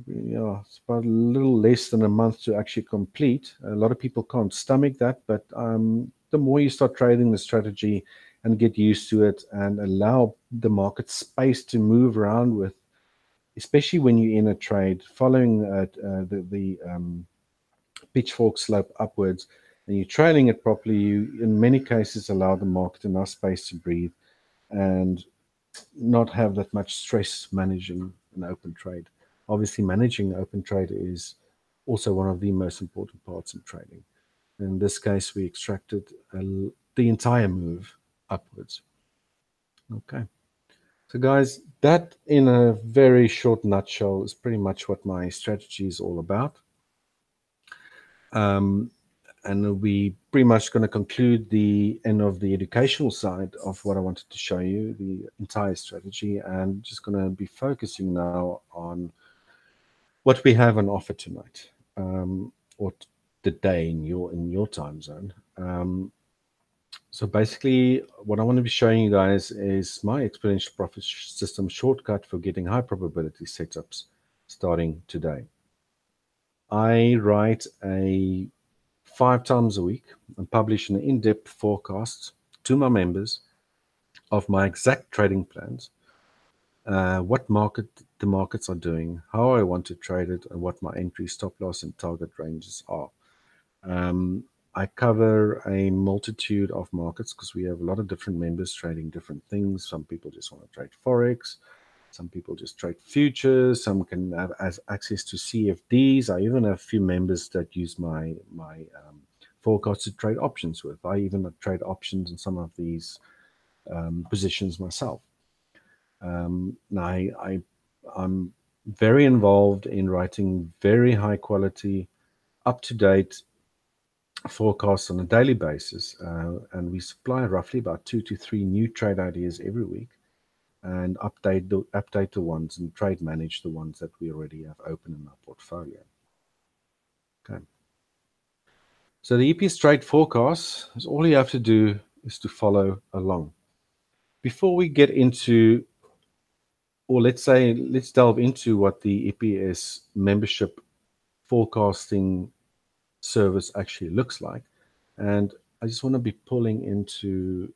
it's about a little less than a month to actually complete. A lot of people can't stomach that, but the more you start trading the strategy and get used to it and allow the market space to move around with, especially when you're in a trade following the pitchfork slope upwards and you're trailing it properly, you in many cases allow the market enough space to breathe and not have that much stress managing an open trade. Obviously, managing open trade is also one of the most important parts in trading. In this case, we extracted the entire move upwards. Okay. So, guys, that in a very short nutshell is pretty much what my strategy is all about. And we pretty much going to conclude the end of the educational side of what I wanted to show you, the entire strategy, and just going to be focusing now on what we have on offer tonight, or the day in your time zone. So basically, what I want to be showing you guys is my exponential profit system shortcut for getting high probability setups starting today. I write 5 times a week and publish an in-depth forecast to my members of my exact trading plans, what the markets are doing, how I want to trade it, and what my entry, stop loss, and target ranges are. I cover a multitude of markets because we have a lot of different members trading different things. Some people just want to trade Forex. Some people just trade futures. Some can have access to CFDs. I even have a few members that use my forecast to trade options with. I even trade options in some of these positions myself. Now I'm very involved in writing very high quality, up to date forecasts on a daily basis, and we supply roughly about 2 to 3 new trade ideas every week, and update the ones and trade manage the ones that we already have open in our portfolio. Okay. So the EPS trade forecast is all you have to do is to follow along. Before we get into, or let's delve into what the EPS membership forecasting service actually looks like. And I just want to be pulling into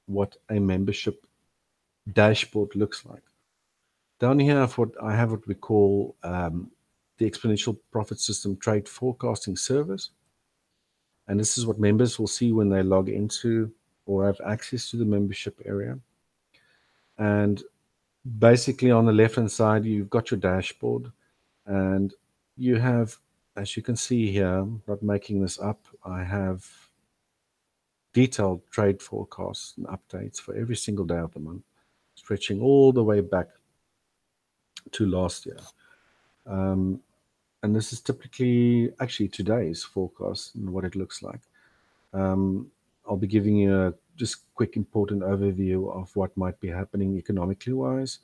what a membership dashboard looks like. Down here, I have what we call the Exponential Profit System Trade Forecasting Service. And this is what members will see when they log into or have access to the membership area. And basically, on the left-hand side, you've got your dashboard. And you have, as you can see here, I'm not making this up, I have detailed trade forecasts and updates for every single day of the month, stretching all the way back to last year. And this is typically actually today's forecast and what it looks like. I'll be giving you a just quick important overview of what might be happening economically wise.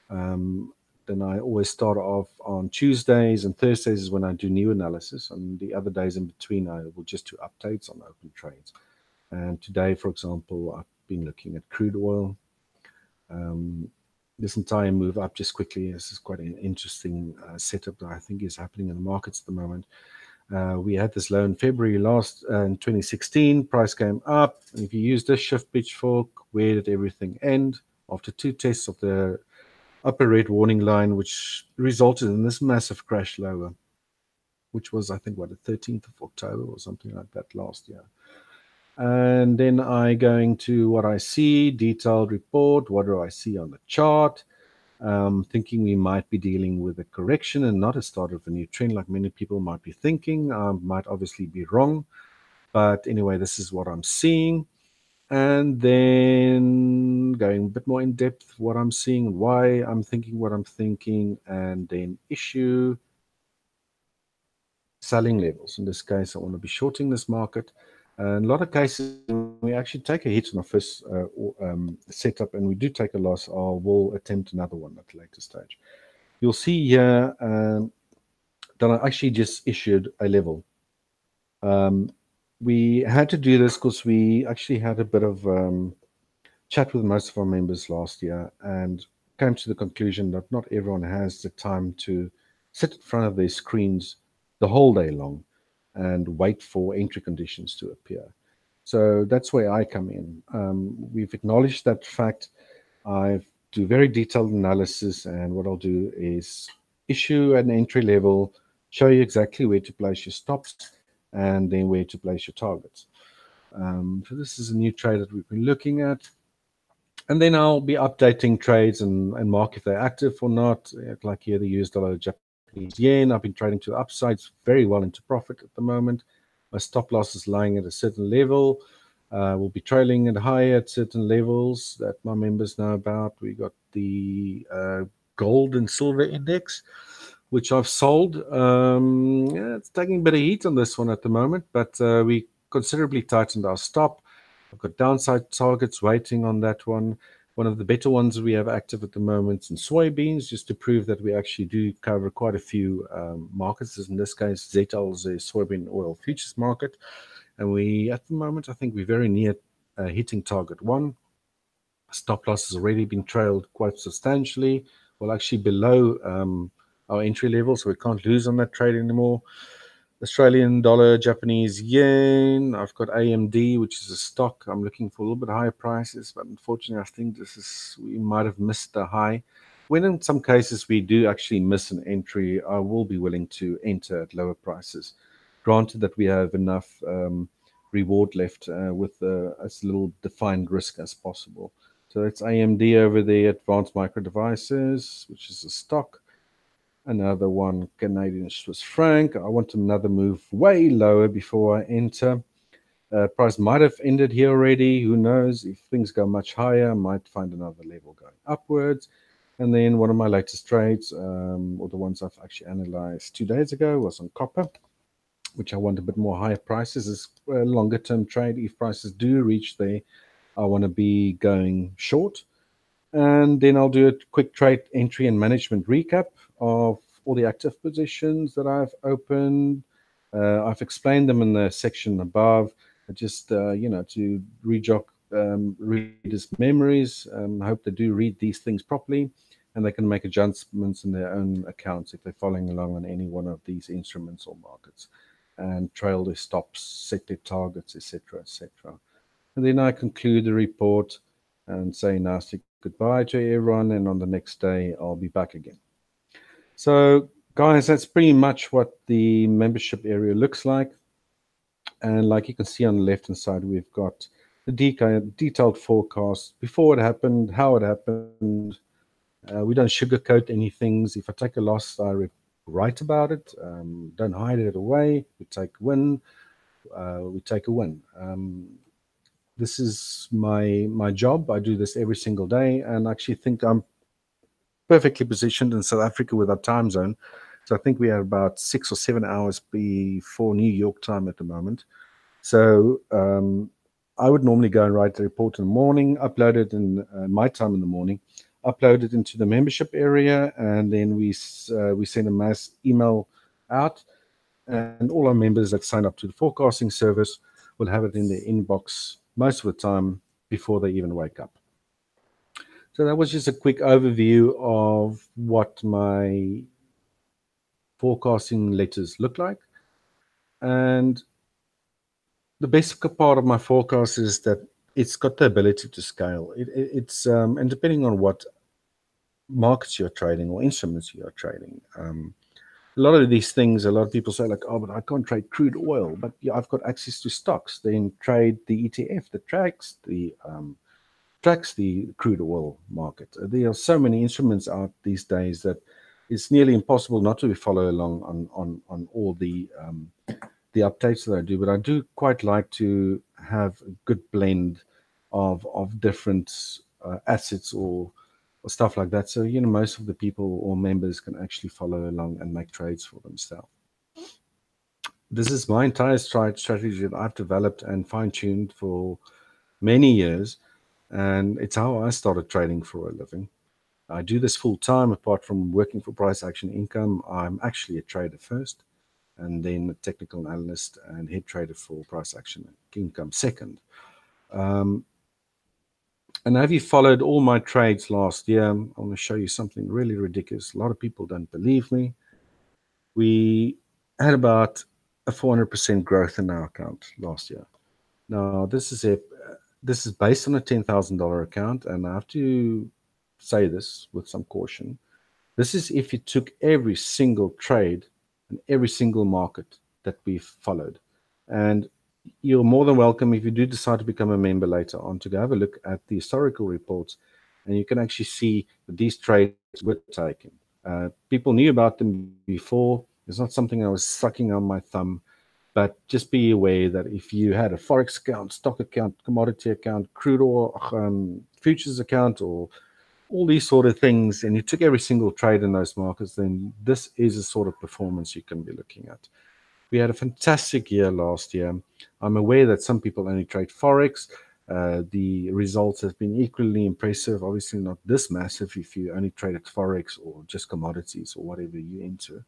Then I always start off on Tuesdays and Thursdays is when I do new analysis, and the other days in between I will just do updates on open trades. And today, for example, I've been looking at crude oil. This entire move up just quickly, this is quite an interesting setup that I think is happening in the markets at the moment. We had this low in February in 2016, price came up. And if you use this shift pitchfork, where did everything end? After 2 tests of the upper red warning line, which resulted in this massive crash lower, which was, I think, the 13th of October or something like that last year. And then I go into what I see, detailed report. What do I see on the chart? Thinking we might be dealing with a correction and not a start of a new trend like many people might be thinking. Might obviously be wrong. But anyway, this is what I'm seeing. And then going a bit more in depth, what I'm seeing, why I'm thinking what I'm thinking, and then issue selling levels. In this case, I want to be shorting this market. And a lot of cases, when we actually take a hit on the first setup and we do take a loss, we'll attempt another one at a later stage. You'll see here that I actually just issued a level. We had to do this because we actually had a bit of chat with most of our members last year and came to the conclusion that not everyone has the time to sit in front of their screens the whole day long and wait for entry conditions to appear. So that's where I come in. We've acknowledged that fact. I do very detailed analysis, and what I'll do is issue an entry level, show you exactly where to place your stops, and then where to place your targets. So this is a new trade that we've been looking at. And then I'll be updating trades and mark if they're active or not. Like here, the US dollar, Japanese yen. I've been trading to the upsides very well into profit at the moment. My stop loss is lying at a certain level. We'll be trailing it higher at certain levels that my members know about. We got the gold and silver index, which I've sold. It's taking a bit of heat on this one at the moment, but we considerably tightened our stop. I've got downside targets waiting on that one. One of the better ones we have active at the moment is in soybeans, just to prove that we actually do cover quite a few markets. In this case, ZL is a soybean oil futures market. And we, at the moment, I think we're very near hitting target one. Stop loss has already been trailed quite substantially. Well, actually below our entry level, so we can't lose on that trade anymore. Australian dollar, Japanese yen. I've got AMD, which is a stock. I'm looking for a little bit higher prices, but unfortunately, I think we might have missed the high. When in some cases we do actually miss an entry, I will be willing to enter at lower prices. Granted that we have enough reward left with as little defined risk as possible. So that's AMD over there, Advanced Micro Devices, which is a stock. Another one, Canadian Swiss franc. I want another move way lower before I enter. Price might have ended here already. Who knows? If things go much higher, I might find another level going upwards. And then one of my latest trades, or the ones I've actually analyzed 2 days ago, was on copper. which I want a bit more higher prices, is a longer term trade. If prices do reach there, I want to be going short. And then I'll do a quick trade entry and management recap of all the active positions that I've opened. I've explained them in the section above, just to rejog readers' memories. I hope they do read these things properly, and they can make adjustments in their own accounts if they're following along on any one of these instruments or markets, and trail their stops, set their targets, etc., etc. And then I conclude the report and say nasty goodbye to everyone. And on the next day, I'll be back again. So, guys, that's pretty much what the membership area looks like. And like you can see on the left hand side, we've got the detailed forecast before it happened, how it happened. We don't sugarcoat any things. If I take a loss, I write about it. Don't hide it away. We take win. We take a win. This is my job. I do this every single day, and I actually think I'm perfectly positioned in South Africa with our time zone. So I think we are about 6 or 7 hours before New York time at the moment. So I would normally go and write the report in the morning, upload it in my time in the morning, upload it into the membership area, and then we send a mass email out, and all our members that sign up to the forecasting service will have it in their inbox most of the time before they even wake up. So that was just a quick overview of what my forecasting letters look like. And the basic part of my forecast is that it's got the ability to scale. It's and depending on what markets you're trading or instruments you're trading, a lot of these things, a lot of people say like, oh, but I can't trade crude oil, but yeah, I've got access to stocks. Then trade the ETF that tracks the crude oil market. There are so many instruments out these days that it's nearly impossible not to follow along on all the updates that I do. But I do quite like to have a good blend of different assets or stuff like that. So most of the people or members can actually follow along and make trades for themselves. This is my entire strategy that I've developed and fine-tuned for many years, and it's how I started trading for a living. I do this full time. Apart from working for Price Action Income, I'm actually a trader first, and then a technical analyst and head trader for Price Action Income second. And have you followed all my trades last year? I'm going to show you something really ridiculous. A lot of people don't believe me. We had about a 400% growth in our account last year. Now, this is based on a $10,000 account, and I have to say this with some caution. This is if you took every single trade and every single market that we've followed. And you're more than welcome, if you do decide to become a member later on, to go have a look at the historical reports, and you can actually see that these trades were taken. People knew about them before. It's not something I was sucking on my thumb. But just be aware that if you had a Forex account, stock account, commodity account, crude oil, futures account, or all these sort of things, and you took every single trade in those markets, then this is the sort of performance you can be looking at. We had a fantastic year last year. I'm aware that some people only trade Forex. The results have been equally impressive. Obviously not this massive if you only traded Forex or just commodities or whatever you're into.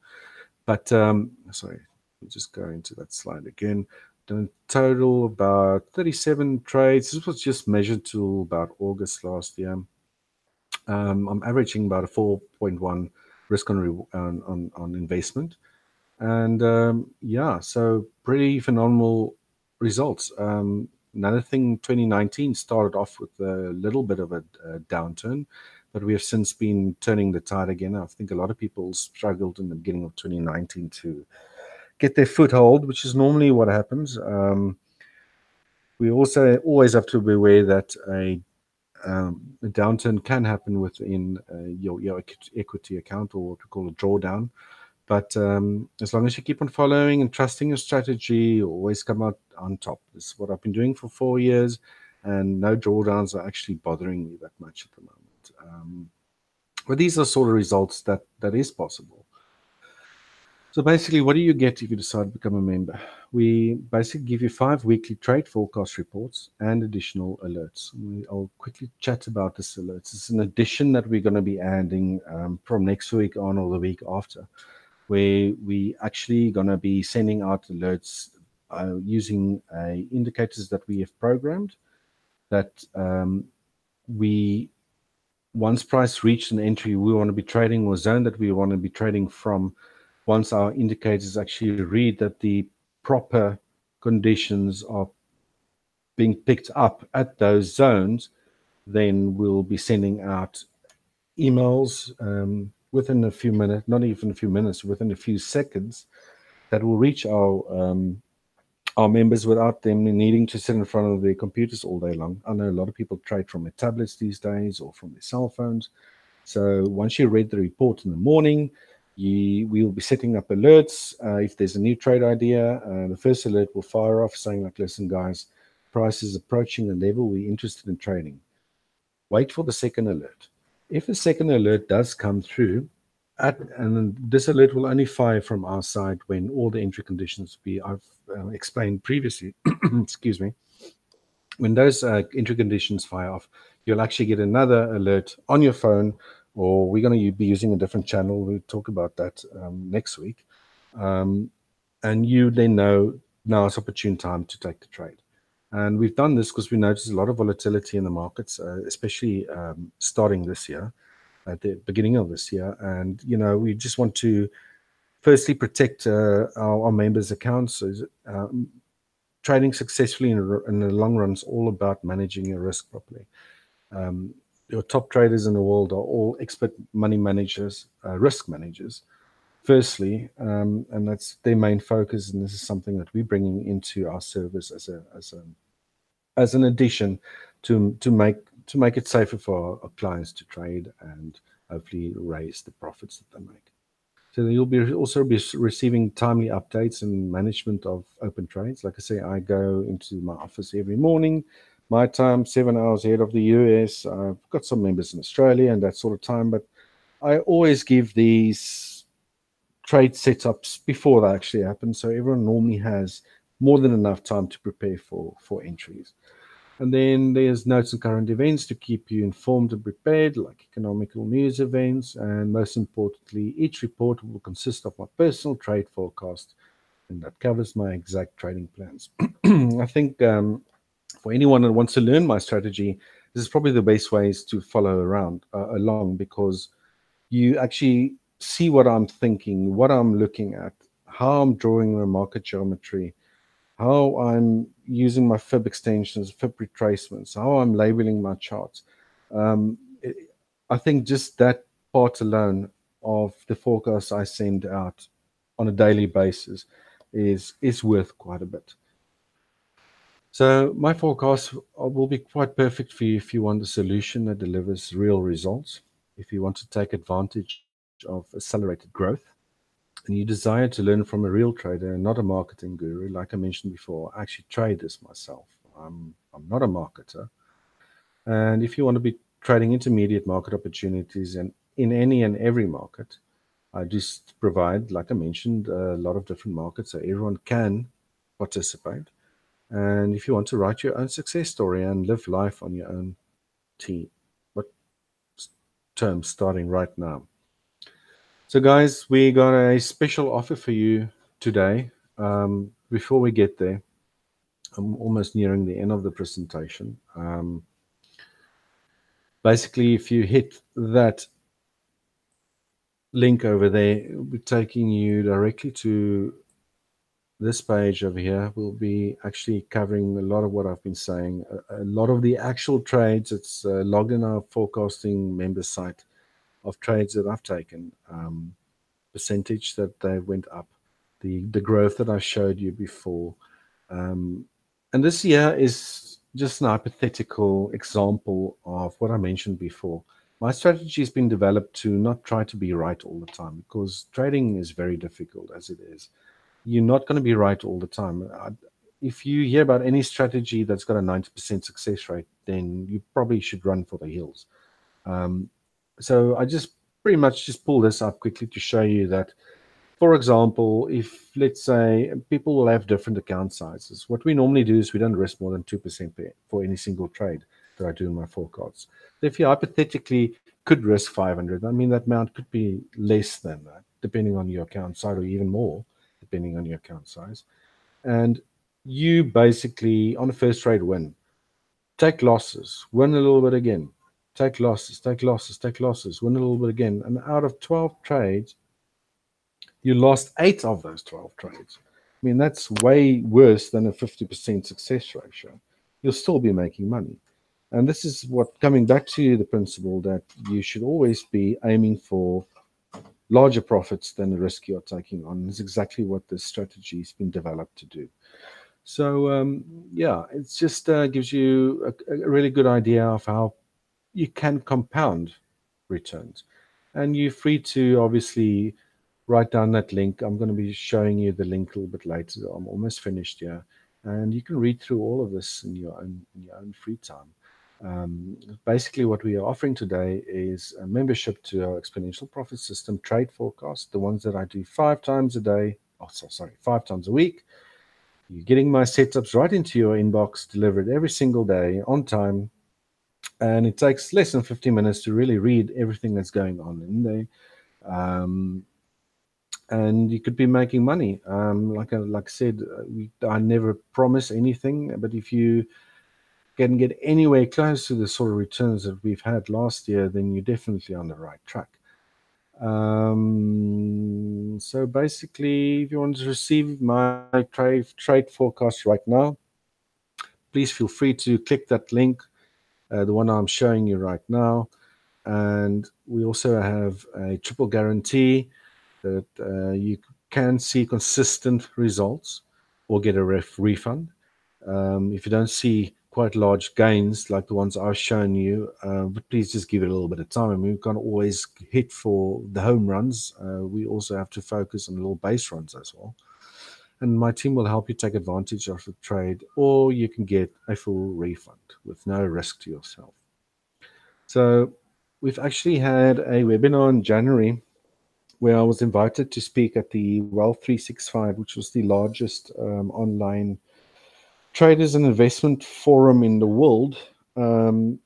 But, sorry, we'll just go into that slide again. Done total about 37 trades. This was just measured to about August last year. I'm averaging about a 4.1 risk on investment. And yeah, so pretty phenomenal results. Another thing, 2019 started off with a little bit of a downturn, but we have since been turning the tide again. I think a lot of people struggled in the beginning of 2019 to get their foothold, which is normally what happens. We also always have to be aware that a downturn can happen within your equity account, or what we call a drawdown. But as long as you keep on following and trusting your strategy, you always come out on top. This is what I've been doing for 4 years, and no drawdowns are actually bothering me that much at the moment. But these are sort of results that is possible. So basically, what do you get if you decide to become a member? We basically give you 5 weekly trade forecast reports and additional alerts. I'll quickly chat about this alerts. It's an addition that we're going to be adding from next week on or the week after, where we actually going to be sending out alerts using indicators that we have programmed that we once price reached an entry we want to be trading or zone that we want to be trading from, once our indicators actually read that the proper conditions are being picked up at those zones, then we'll be sending out emails within a few minutes, not even a few minutes, within a few seconds, that will reach our members without them needing to sit in front of their computers all day long. I know a lot of people trade from their tablets these days or from their cell phones. So once you read the report in the morning, we will be setting up alerts. If there's a new trade idea, the first alert will fire off saying like, listen, guys, price is approaching a level we're interested in trading. Wait for the second alert. If the second alert does come through, and this alert will only fire from our side when all the entry conditions I've explained previously, excuse me, when those entry conditions fire off, you'll actually get another alert on your phone, or we're going to be using a different channel. We'll talk about that next week. And you then know now it's opportune time to take the trade. And we've done this because we noticed a lot of volatility in the markets, especially starting this year, at the beginning of this year. And, we just want to firstly protect our members' accounts. Trading successfully in the long run is all about managing your risk properly. Your top traders in the world are all expert money managers, risk managers, firstly, and that's their main focus. And this is something that we're bringing into our service as an addition to make it safer for our clients to trade and hopefully raise the profits that they make. So you'll also be receiving timely updates and management of open trades. Like I say, I go into my office every morning, my time, 7 hours ahead of the US. I've got some members in Australia and that sort of time, but I always give these trade setups before they actually happen. So everyone normally has more than enough time to prepare for entries. And then there's notes and current events to keep you informed and prepared, like economical news events. And most importantly, each report will consist of my personal trade forecast, and that covers my exact trading plans. I think for anyone that wants to learn my strategy, this is probably the best ways to follow along, because you actually see what I'm thinking, what I'm looking at, how I'm drawing the market geometry, how I'm using my fib extensions, fib retracements, how I'm labeling my charts. Um, it, I think just that part alone of the forecast I send out on a daily basis is worth quite a bit. So my forecast will be quite perfect for you if you want a solution that delivers real results, if you want to take advantage of accelerated growth, and you desire to learn from a real trader and not a marketing guru. Like I mentioned before, I actually trade this myself. I'm not a marketer. And if you want to be trading intermediate market opportunities and in any and every market, I just provide, like I mentioned, a lot of different markets so everyone can participate. And if you want to write your own success story and live life on your own what term starting right now. So, guys, we got a special offer for you today. Before we get there, I'm almost nearing the end of the presentation. Basically, if you hit that link over there, it'll be taking you directly to this page over here. We'll be actually covering a lot of what I've been saying, a lot of the actual trades. It's logged in our forecasting member site of trades that I've taken. Percentage that they went up, the growth that I showed you before. And this here is just an hypothetical example of what I mentioned before. My strategy has been developed to not try to be right all the time, because trading is very difficult as it is. You're not going to be right all the time. If you hear about any strategy that's got a 90% success rate, then you probably should run for the hills. So I just pretty much just pull this up quickly to show you that For example, if let's say people will have different account sizes, what we normally do is we don't risk more than 2% for any single trade that I do in my forecasts. So if you hypothetically could risk 500, I mean, that amount could be less than that, depending on your account size, or even more, depending on your account size. And you basically, on the first trade, win. Take losses, win a little bit again. Take losses, take losses, take losses, win a little bit again. And out of 12 trades, you lost 8 of those 12 trades. I mean, that's way worse than a 50% success ratio. You'll still be making money. And this is what, coming back to the principle that you should always be aiming for larger profits than the risk you're taking on, is exactly what this strategy has been developed to do. So, yeah, it just gives you a really good idea of how you can compound returns. And you're free to obviously write down that link. I'm going to be showing you the link a little bit later. I'm almost finished here, and you can read through all of this in your own free time. Basically, what we are offering today is a membership to our exponential profit system trade forecast, the ones that I do 5 times a day. Oh, sorry, 5 times a week. You're getting my setups right into your inbox, delivered every single day on time, and it takes less than 15 minutes to really read everything that's going on in there. Um, and you could be making money. Like I said, I never promise anything, but if you can get anywhere close to the sort of returns that we've had last year, then you're definitely on the right track. So basically, if you want to receive my trade forecast right now, please feel free to click that link, the one I'm showing you right now. And we also have a triple guarantee that you can see consistent results or get a refund. If you don't see quite large gains like the ones I've shown you, but please just give it a little bit of time. I mean, we can't always hit for the home runs. We also have to focus on little base runs as well. And my team will help you take advantage of the trade, or you can get a full refund with no risk to yourself. So we've actually had a webinar in January where I was invited to speak at the Wealth 365, which was the largest online traders and investment forum in the world, where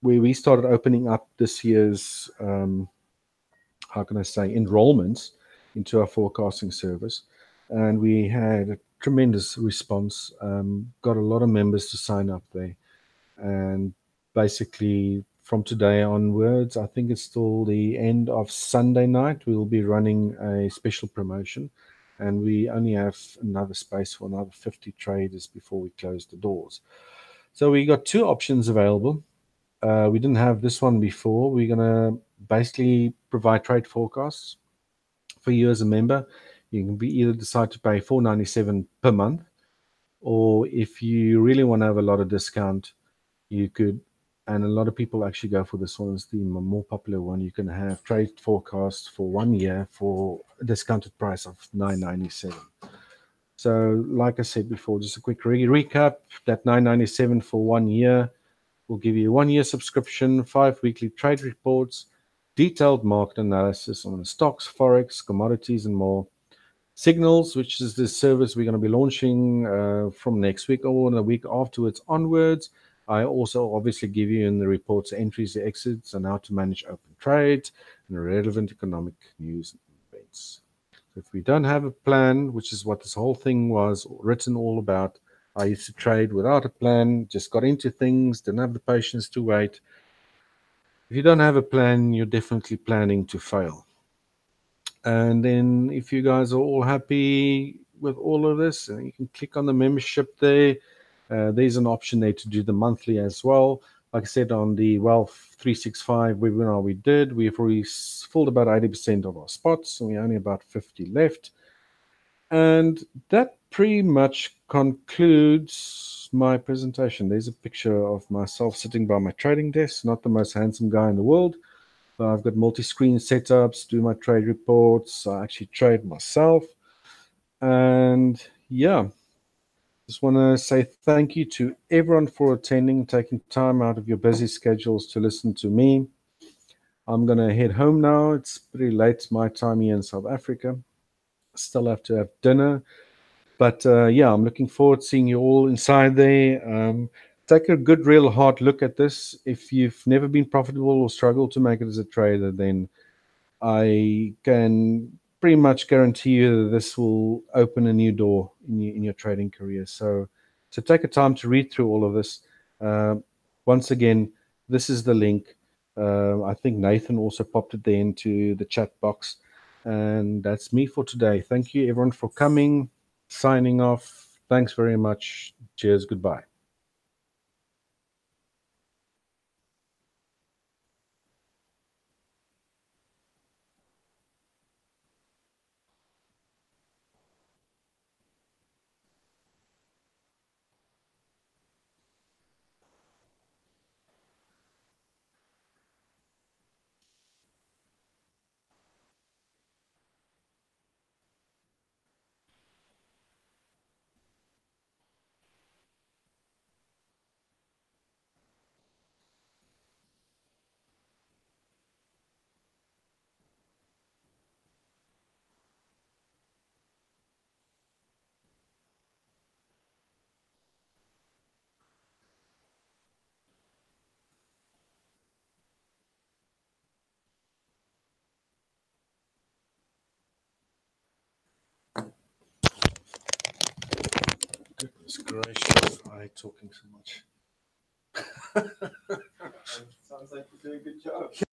we started opening up this year's, how can I say, enrollments into our forecasting service. And we had a tremendous response, got a lot of members to sign up there. And basically, from today onwards, I think it's till the end of Sunday night, we will be running a special promotion. And we only have another space for another 50 traders before we close the doors. So we got 2 options available. We didn't have this one before. We're going to basically provide trade forecasts for you as a member. You can be either decide to pay $4.97 per month, or if you really want to have a lot of discount, you could, and a lot of people actually go for this one. It's the more popular one. You can have trade forecasts for 1 year for a discounted price of $9.97. So, like I said before, just a quick recap: that $9.97 for 1 year will give you a 1 year subscription, 5 weekly trade reports, detailed market analysis on the stocks, forex, commodities, and more. Signals, which is the service we're going to be launching from next week or in a week afterwards onwards. I also obviously give you in the reports the entries, the exits, and how to manage open trades and relevant economic news and events. So if we don't have a plan, which is what this whole thing was written all about, I used to trade without a plan, just got into things, didn't have the patience to wait. If you don't have a plan, you're definitely planning to fail. And then if you guys are all happy with all of this, you can click on the membership there. There's an option there to do the monthly as well. Like I said, on the Wealth 365 webinar we did, we've already filled about 80% of our spots, and we only about 50 left. And that pretty much concludes my presentation. There's a picture of myself sitting by my trading desk, not the most handsome guy in the world. I've got multi-screen setups, do my trade reports. I actually trade myself. And yeah, just want to say thank you to everyone for attending, taking time out of your busy schedules to listen to me. I'm going to head home now. It's pretty late my time here in South Africa. Still have to have dinner. But yeah, I'm looking forward to seeing you all inside there. Take a good, real hard look at this. If you've never been profitable or struggled to make it as a trader, then I can pretty much guarantee you that this will open a new door in your trading career. So take a time to read through all of this. Uh, Once again, this is the link. I think Nathan also popped it there into the chat box. And that's me for today. Thank you, everyone, for coming. Signing off. Thanks very much. Cheers. Goodbye. Goodness gracious, I talking so much. Sounds like you're doing a good job.